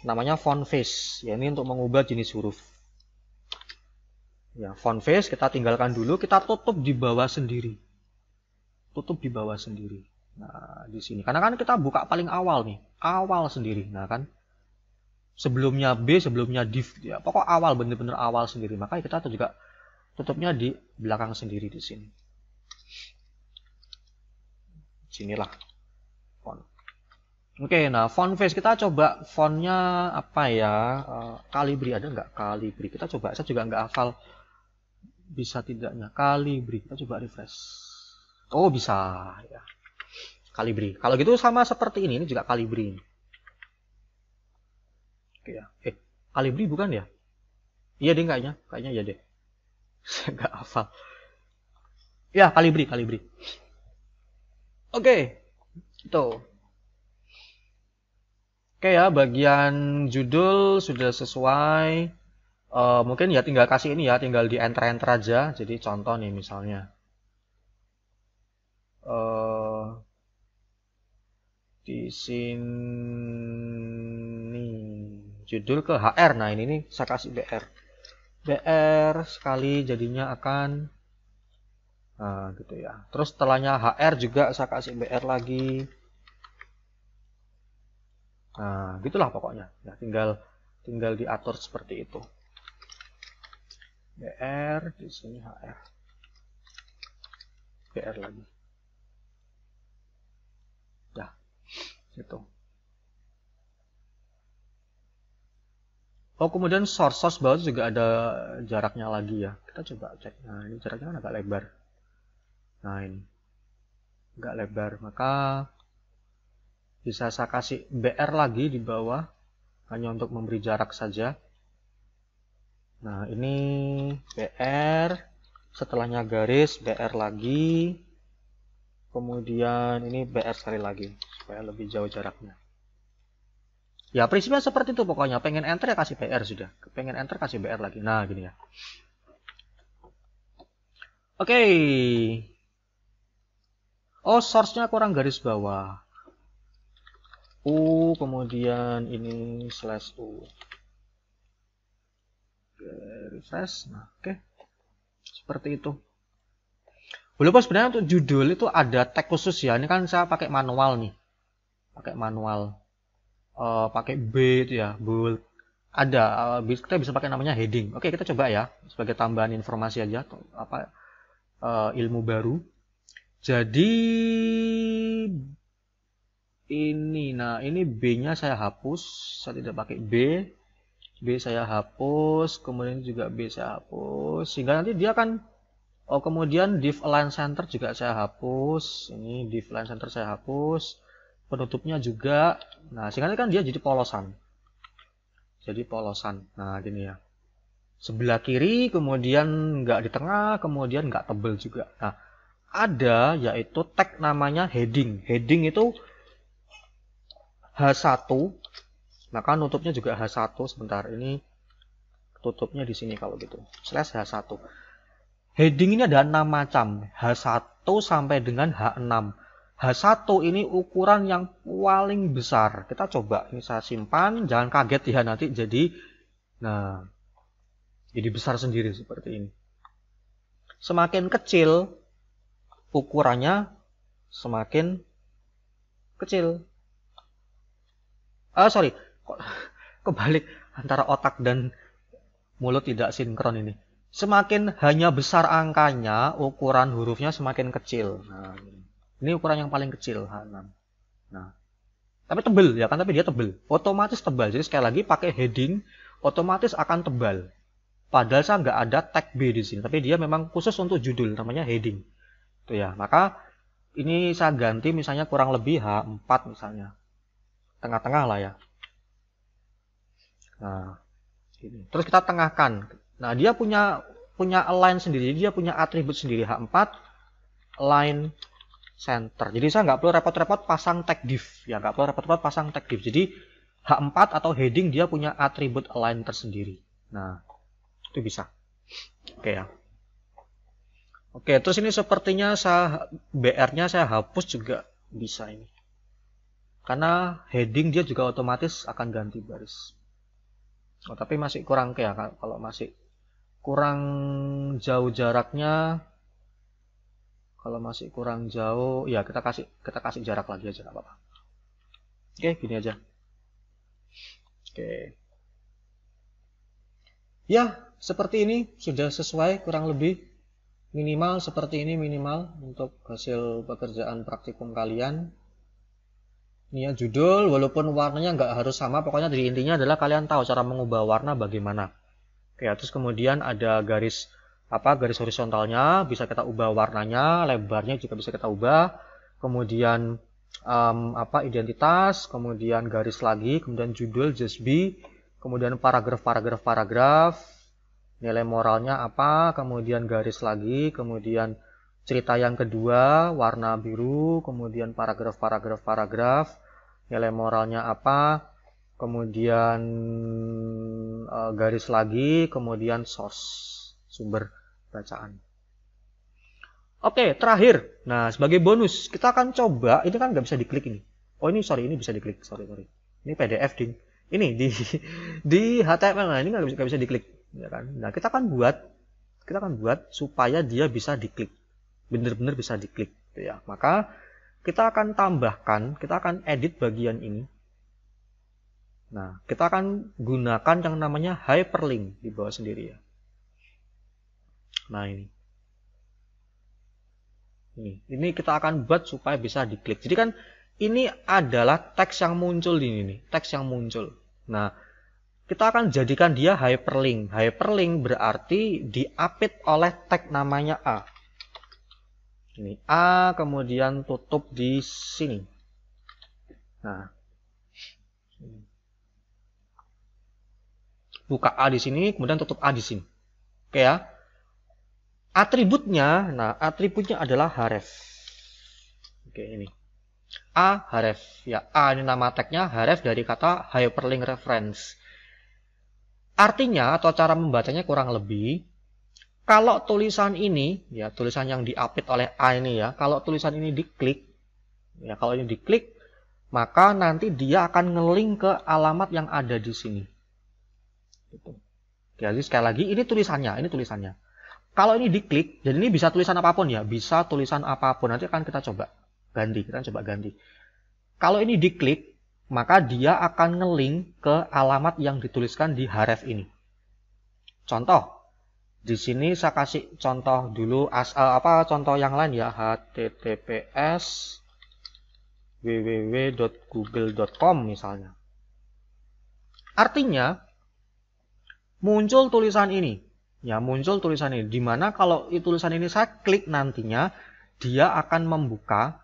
Namanya font face. Ya, ini untuk mengubah jenis huruf. Ya, font face kita tinggalkan dulu, kita tutup di bawah sendiri. Nah, di sini. Karena kan kita buka paling awal nih. Awal sendiri. Nah, kan. Sebelumnya B, sebelumnya div. Ya, pokok awal, bener-bener awal sendiri. Maka kita juga tutupnya di belakang sendiri di sini. Sinilah. Font. Oke, nah font face kita coba fontnya apa ya? Calibri, ada nggak Calibri? Kita coba, saya juga nggak hafal. Bisa tidaknya Calibri. Kita coba refresh. Oh, bisa ya. Calibri. Kalau gitu sama seperti ini juga Calibri. Oke ya. Calibri bukan ya? Iya deh kayaknya ya deh. Saya nggak hafal. Ya, Calibri. Oke. Itu. Oke ya, bagian judul sudah sesuai. Mungkin ya tinggal kasih ini ya, tinggal di enter aja. Jadi contoh nih misalnya. Di sini judul ke HR. Nah, ini nih saya kasih BR sekali jadinya akan gitu ya. Terus setelahnya HR juga saya kasih BR lagi. Nah, gitulah pokoknya. Ya, tinggal diatur seperti itu. BR di sini HR. BR lagi. Ya. Gitu. Oh, kemudian source bawah juga ada jaraknya lagi ya. Kita coba cek. Nah, ini jaraknya kan agak lebar. Nah, ini agak lebar. Maka bisa saya kasih BR lagi di bawah. Hanya untuk memberi jarak saja. Nah, ini BR setelahnya garis BR lagi, kemudian ini BR sekali lagi supaya lebih jauh jaraknya. Ya prinsipnya seperti itu pokoknya. Pengen enter ya kasih BR sudah. Pengen enter kasih BR lagi. Nah gini ya. Oke. Oh source-nya kurang garis bawah. U kemudian ini slash U. Refresh. Nah oke. Seperti itu. Walaupun sebenarnya untuk judul itu ada tag khusus ya. Ini kan saya pakai manual nih. Pakai manual. Pakai B itu ya, bold. Ada, kita bisa pakai namanya heading. Oke, kita coba ya sebagai tambahan informasi aja, apa ilmu baru. Jadi ini, nah ini B-nya saya hapus, saya tidak pakai B. B saya hapus, kemudian juga B saya hapus, sehingga nanti dia akan, kemudian div align center juga saya hapus. Ini div align center saya hapus. Penutupnya juga. Nah, sehingga kan dia jadi polosan. Jadi polosan. Nah, gini ya. Sebelah kiri, kemudian nggak di tengah, kemudian nggak tebel juga. Nah, ada yaitu tag namanya heading. Heading itu H1. Maka nutupnya juga H1. Sebentar, ini tutupnya di sini kalau gitu. Slash H1. Heading ini ada 6 macam. H1 sampai dengan H6. H1 ini ukuran yang paling besar. Kita coba, ini saya simpan, jangan kaget ya nanti jadi besar sendiri seperti ini. Semakin kecil ukurannya, semakin kecil. Sorry, kebalik antara otak dan mulut tidak sinkron ini. Semakin hanya besar angkanya, ukuran hurufnya semakin kecil. Nah, ini ukuran yang paling kecil H6. Nah, tapi tebel ya kan, tapi dia tebel. Otomatis tebal. Jadi sekali lagi pakai heading otomatis akan tebal. Padahal saya nggak ada tag B di sini, tapi dia memang khusus untuk judul namanya heading. Itu ya. Maka ini saya ganti misalnya kurang lebih H4 misalnya. Tengah-tengah lah ya. Nah, ini. Terus kita tengahkan. Nah, dia punya align sendiri, dia punya atribut sendiri H4 align center. Jadi saya nggak perlu repot-repot pasang tag div, ya nggak perlu repot-repot pasang tag div. Jadi H4 atau heading dia punya atribut align tersendiri. Nah, itu bisa. Oke ya. Oke, terus ini sepertinya BR-nya saya hapus juga bisa ini. Karena heading dia juga otomatis akan ganti baris. Tapi masih kurang ya, kalau masih kurang jauh jaraknya. Kalau masih kurang jauh, ya kita kasih jarak lagi aja, nggak apa-apa. Oke, gini aja. Oke. Ya, seperti ini sudah sesuai kurang lebih. Minimal seperti ini minimal untuk hasil pekerjaan praktikum kalian. Ini ya judul, walaupun warnanya nggak harus sama, pokoknya dari intinya adalah kalian tahu cara mengubah warna bagaimana. Oke, terus kemudian ada garis horizontalnya, bisa kita ubah warnanya, lebarnya juga bisa kita ubah. Kemudian identitas, kemudian garis lagi, kemudian judul just be, kemudian paragraf, nilai moralnya apa, kemudian garis lagi, kemudian cerita yang kedua warna biru, kemudian paragraf, nilai moralnya apa, kemudian garis lagi, kemudian source, sumber bacaan. Oke, terakhir. Nah, sebagai bonus, kita akan coba, ini kan nggak bisa diklik ini. Oh, ini bisa diklik, sorry. Ini PDF, ding. Ini di HTML, nah ini nggak bisa diklik. Ya kan? Nah, kita akan buat supaya dia bisa diklik. Benar-benar bisa diklik. Gitu ya. Maka, kita akan tambahkan, kita akan edit bagian ini. Nah, kita akan gunakan yang namanya hyperlink di bawah sendiri ya. Nah, ini kita akan buat supaya bisa diklik. Jadi kan ini adalah teks yang muncul di ini, teks yang muncul. Nah, kita akan jadikan dia hyperlink. Hyperlink berarti diapit oleh tag namanya A. Ini A, kemudian tutup di sini. Nah, buka A di sini, kemudian tutup A di sini. Oke ya. Atributnya, nah atributnya adalah href. Oke, ini. A href. Ya, A ini nama tagnya, href dari kata hyperlink reference. Artinya atau cara membacanya kurang lebih, kalau tulisan ini, ya tulisan yang diapit oleh A ini ya, kalau tulisan ini diklik, ya kalau ini diklik, maka nanti dia akan ngelink ke alamat yang ada di sini. Gitu. Jadi sekali lagi, ini tulisannya. Kalau ini diklik, jadi ini bisa tulisan apapun ya, bisa tulisan apapun. Nanti akan kita coba ganti. Kalau ini diklik, maka dia akan ngelink ke alamat yang dituliskan di href ini. Contoh, di sini saya kasih contoh dulu, contoh yang lain ya, https www.google.com misalnya. Artinya muncul tulisan ini. Ya, muncul tulisan ini. Dimana kalau tulisan ini saya klik nantinya, dia akan membuka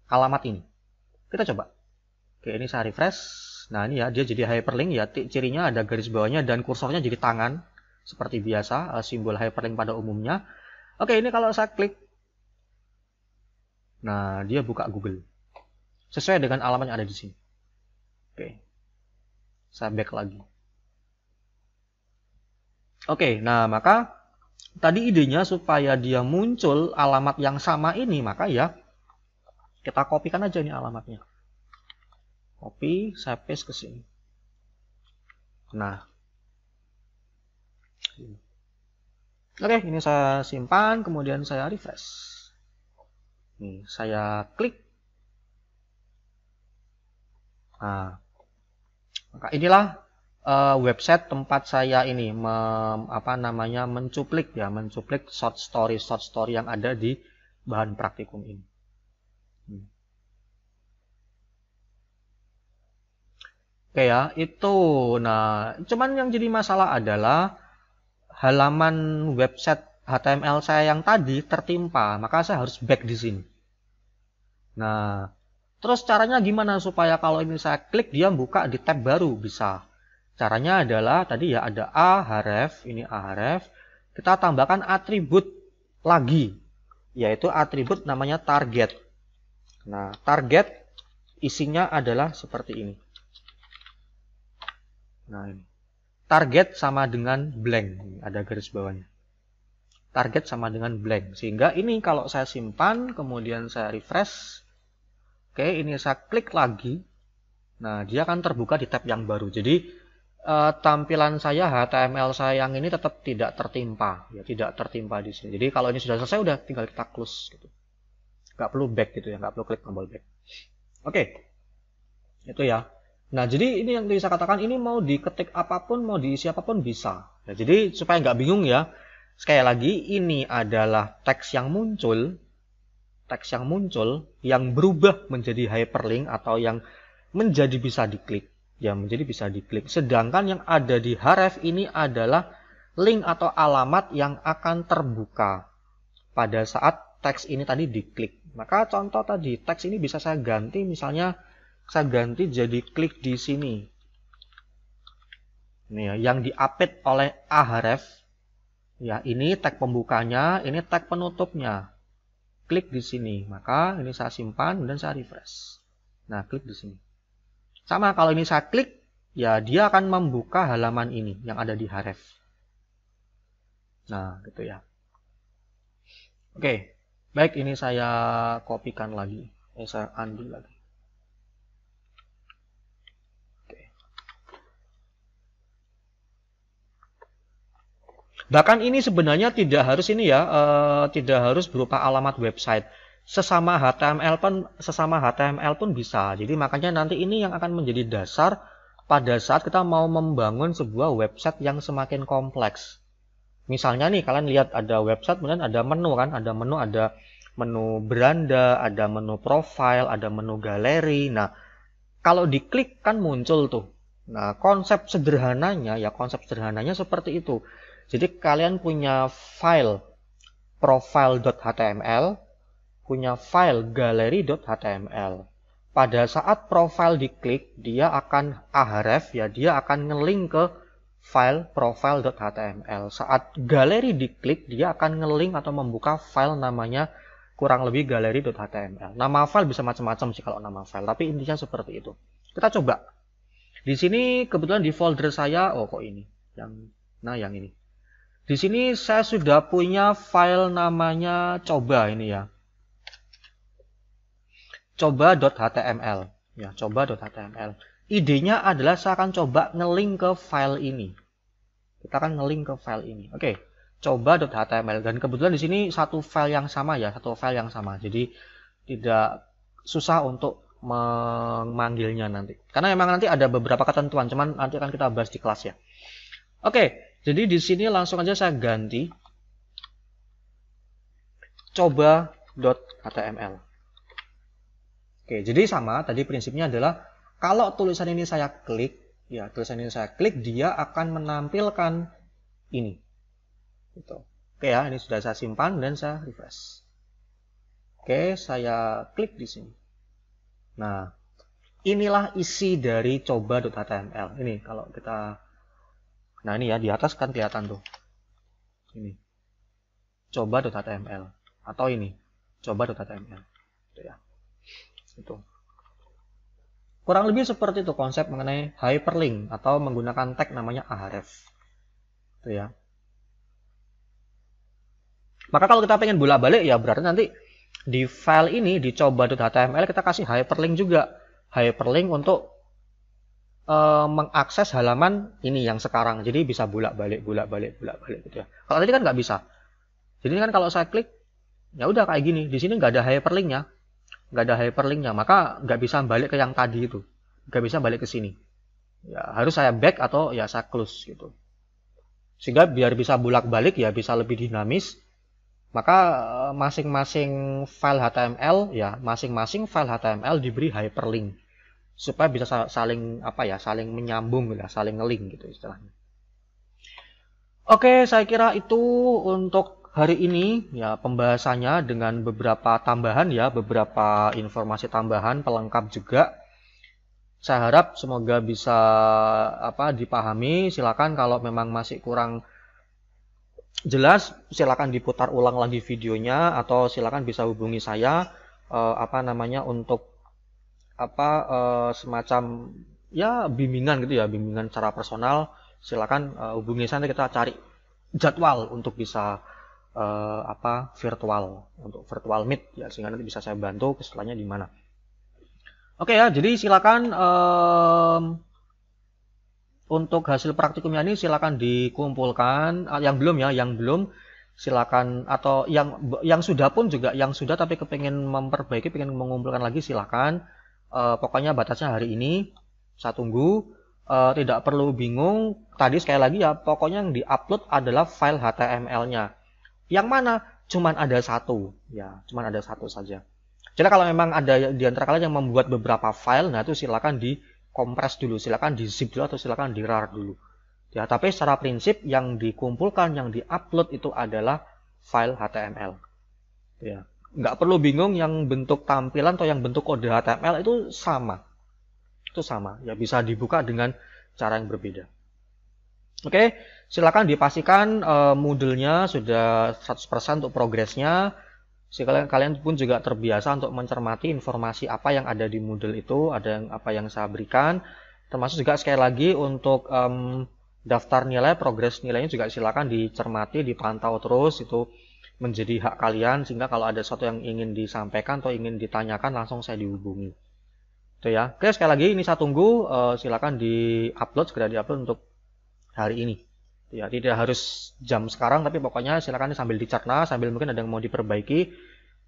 alamat ini. Kita coba. Oke, ini saya refresh. Nah, ini ya, dia jadi hyperlink ya. Cirinya ada garis bawahnya dan kursornya jadi tangan. Seperti biasa, simbol hyperlink pada umumnya. Oke, ini kalau saya klik. Nah, dia buka Google. Sesuai dengan alamat yang ada di sini. Oke. Saya back lagi. Oke, nah maka tadi idenya supaya dia muncul alamat yang sama ini, maka ya kita kopikan aja nih alamatnya. Copy, saya paste ke sini. Nah. Oke, ini saya simpan, kemudian saya refresh. Nih, saya klik. Nah, maka inilah website tempat saya ini mencuplik short story yang ada di bahan praktikum ini. Oke ya, itu. Nah, cuman yang jadi masalah adalah halaman website HTML saya yang tadi tertimpa, maka saya harus back di sini. Nah, terus caranya gimana supaya kalau ini saya klik dia buka di tab baru? Bisa. Caranya adalah tadi ya ada a href, ini a href. Kita tambahkan atribut lagi, yaitu atribut namanya target. Nah, target isinya adalah seperti ini. Nah, ini. Target sama dengan blank, ini ada garis bawahnya. Target sama dengan blank, sehingga ini kalau saya simpan, kemudian saya refresh. Oke, ini saya klik lagi. Nah, dia akan terbuka di tab yang baru. Jadi tampilan saya HTML saya yang ini tetap tidak tertimpa, ya tidak tertimpa di sini. Jadi kalau ini sudah selesai, udah tinggal kita close gitu. Nggak perlu back gitu ya, nggak perlu klik tombol back. Oke, itu ya. Nah, jadi ini yang bisa katakan ini mau diketik apapun, mau diisi apapun bisa. Nah, jadi supaya nggak bingung ya, sekali lagi ini adalah teks yang muncul yang berubah menjadi hyperlink atau yang menjadi bisa diklik. Ya, menjadi bisa diklik. Sedangkan yang ada di href ini adalah link atau alamat yang akan terbuka pada saat teks ini tadi diklik. Maka contoh tadi, teks ini bisa saya ganti, misalnya saya ganti jadi klik di sini. Ini ya, yang diapit oleh a href. Ya, ini tag pembukanya, ini tag penutupnya. Klik di sini. Maka ini saya simpan dan saya refresh. Nah, klik di sini. Sama kalau ini saya klik, ya dia akan membuka halaman ini yang ada di href. Nah, gitu ya. Oke, baik ini saya kopikan lagi. Saya undo lagi. Oke. Bahkan ini sebenarnya tidak harus ini ya, tidak harus berupa alamat website. Sesama HTML pun bisa. Jadi makanya nanti ini yang akan menjadi dasar pada saat kita mau membangun sebuah website yang semakin kompleks. Misalnya nih kalian lihat ada website, kemudian ada menu kan, ada menu beranda, ada menu profile, ada menu galeri. Nah, kalau diklik kan muncul tuh. Nah, konsep sederhananya seperti itu. Jadi kalian punya file profile.html, punya file galeri.html. Pada saat profile diklik, dia akan ahref ya, dia akan ngelink ke file profile.html. Saat galeri diklik, dia akan ngelink atau membuka file namanya kurang lebih galeri.html. Nama file bisa macam-macam sih kalau nama file, tapi intinya seperti itu. Kita coba. Di sini kebetulan di folder saya, oh kok ini, yang ini. Di sini saya sudah punya file namanya coba ini ya. Coba.html. Ya, coba.html. Idenya adalah saya akan coba ngelink ke file ini. Kita akan ngelink ke file ini. Oke, coba.html. Dan kebetulan di sini satu file yang sama ya, satu file yang sama. Jadi tidak susah untuk memanggilnya nanti. Karena memang nanti ada beberapa ketentuan, cuman nanti akan kita bahas di kelas ya. Oke, jadi di sini langsung aja saya ganti coba.html. Oke, jadi sama tadi prinsipnya adalah kalau tulisan ini saya klik, ya tulisan ini saya klik, dia akan menampilkan ini. Gitu. Oke ya, ini sudah saya simpan dan saya refresh. Oke, saya klik di sini. Nah, inilah isi dari coba.html. Ini kalau kita, nah ini ya di atas kan kelihatan tuh. Ini coba.html atau ini coba.html. Gitu ya. Itu. Kurang lebih seperti itu konsep mengenai hyperlink atau menggunakan tag namanya href. Itu ya. Maka kalau kita pengen bolak-balik ya berarti nanti di file ini di coba.html kita kasih hyperlink juga. Hyperlink untuk mengakses halaman ini yang sekarang. Jadi bisa bolak-balik gitu ya. Kalau tadi kan nggak bisa. Jadi kan kalau saya klik ya udah kayak gini. Di sini nggak ada hyperlinknya. Maka nggak bisa balik ke yang tadi itu, nggak bisa balik ke sini. Ya, harus saya back atau ya saya close gitu. Sehingga biar bisa bolak-balik ya bisa lebih dinamis. Maka masing-masing file HTML ya masing-masing file HTML diberi hyperlink supaya bisa saling saling menyambung ya, saling ngelink gitu istilahnya. Oke, saya kira itu untuk hari ini ya pembahasannya dengan beberapa tambahan ya, beberapa informasi tambahan pelengkap juga. Saya harap semoga bisa dipahami. Silakan kalau memang masih kurang jelas silakan diputar ulang lagi videonya atau silakan bisa hubungi saya untuk semacam ya bimbingan gitu ya, bimbingan secara personal. Silakan hubungi saya, nanti kita cari jadwal untuk bisa untuk virtual meet ya, sehingga nanti bisa saya bantu kesetelahnya di mana. Oke ya, jadi silakan untuk hasil praktikumnya ini silakan dikumpulkan. Yang belum silakan, atau yang sudah pun juga, yang sudah tapi kepengen memperbaiki, pengen mengumpulkan lagi silakan. Pokoknya batasnya hari ini, saya tunggu. Tidak perlu bingung. Tadi sekali lagi ya, pokoknya yang diupload adalah file HTML-nya. Yang mana? Cuman ada satu, ya, cuman ada satu saja. Jadi kalau memang ada di antara kalian yang membuat beberapa file, nah itu silakan dikompres dulu, silakan di zip dulu atau silakan di rar dulu. Ya, tapi secara prinsip yang dikumpulkan, yang diupload itu adalah file HTML. Ya, nggak perlu bingung yang bentuk tampilan atau yang bentuk kode HTML itu sama. Itu sama, ya bisa dibuka dengan cara yang berbeda. Oke, silakan dipastikan Moodle-nya sudah 100% untuk progresnya. Kalian pun juga terbiasa untuk mencermati informasi apa yang ada di Moodle itu, apa yang saya berikan. Termasuk juga sekali lagi untuk daftar nilai, progres nilainya juga silakan dicermati, dipantau terus, itu menjadi hak kalian, sehingga kalau ada sesuatu yang ingin disampaikan atau ingin ditanyakan langsung saya dihubungi. Itu ya. Oke, sekali lagi ini saya tunggu, silakan segera diupload untuk hari ini. Ya, tidak harus jam sekarang, tapi pokoknya silakan sambil dicerna, sambil mungkin ada yang mau diperbaiki,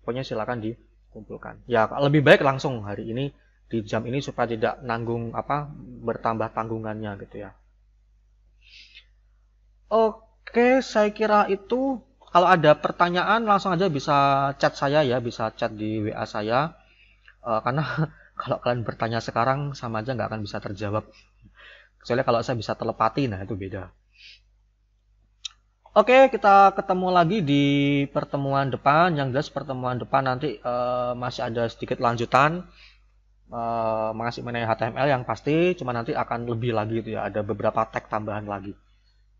pokoknya silakan dikumpulkan. Ya, lebih baik langsung hari ini di jam ini supaya tidak nanggung bertambah tanggungannya gitu ya. Oke, saya kira itu. Kalau ada pertanyaan langsung aja bisa chat saya ya, bisa chat di WA saya. Karena kalau kalian bertanya sekarang sama aja nggak akan bisa terjawab. Kecuali kalau saya bisa telepati, nah itu beda. Oke, kita ketemu lagi di pertemuan depan. Yang jelas pertemuan depan nanti masih ada sedikit lanjutan. Mengenai HTML yang pasti, cuma nanti akan lebih lagi gitu ya. Ada beberapa tag tambahan lagi.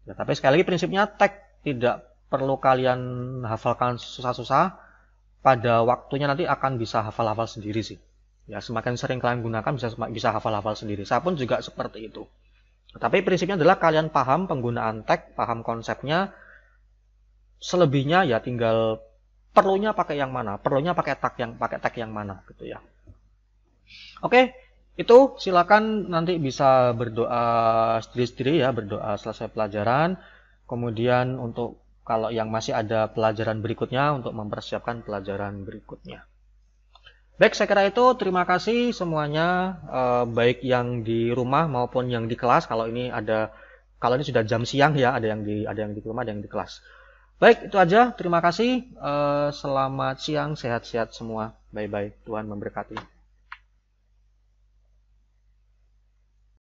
Ya, tapi sekali lagi prinsipnya tag tidak perlu kalian hafalkan susah-susah. Pada waktunya nanti akan bisa hafal-hafal sendiri sih. Ya, semakin sering kalian gunakan bisa hafal-hafal sendiri. Saya pun juga seperti itu. Tapi prinsipnya adalah kalian paham penggunaan tag, paham konsepnya. Selebihnya ya tinggal perlunya pakai yang mana, perlunya pakai tag yang mana gitu ya. Oke, itu silakan nanti bisa berdoa sendiri-sendiri ya, berdoa selesai pelajaran. Kemudian untuk kalau yang masih ada pelajaran berikutnya untuk mempersiapkan pelajaran berikutnya. Baik, saya kira itu. Terima kasih semuanya, baik yang di rumah maupun yang di kelas. Kalau ini sudah jam siang ya, ada yang di rumah, ada yang di kelas. Baik, itu aja. Terima kasih. Selamat siang, sehat-sehat semua. Bye-bye. Tuhan memberkati.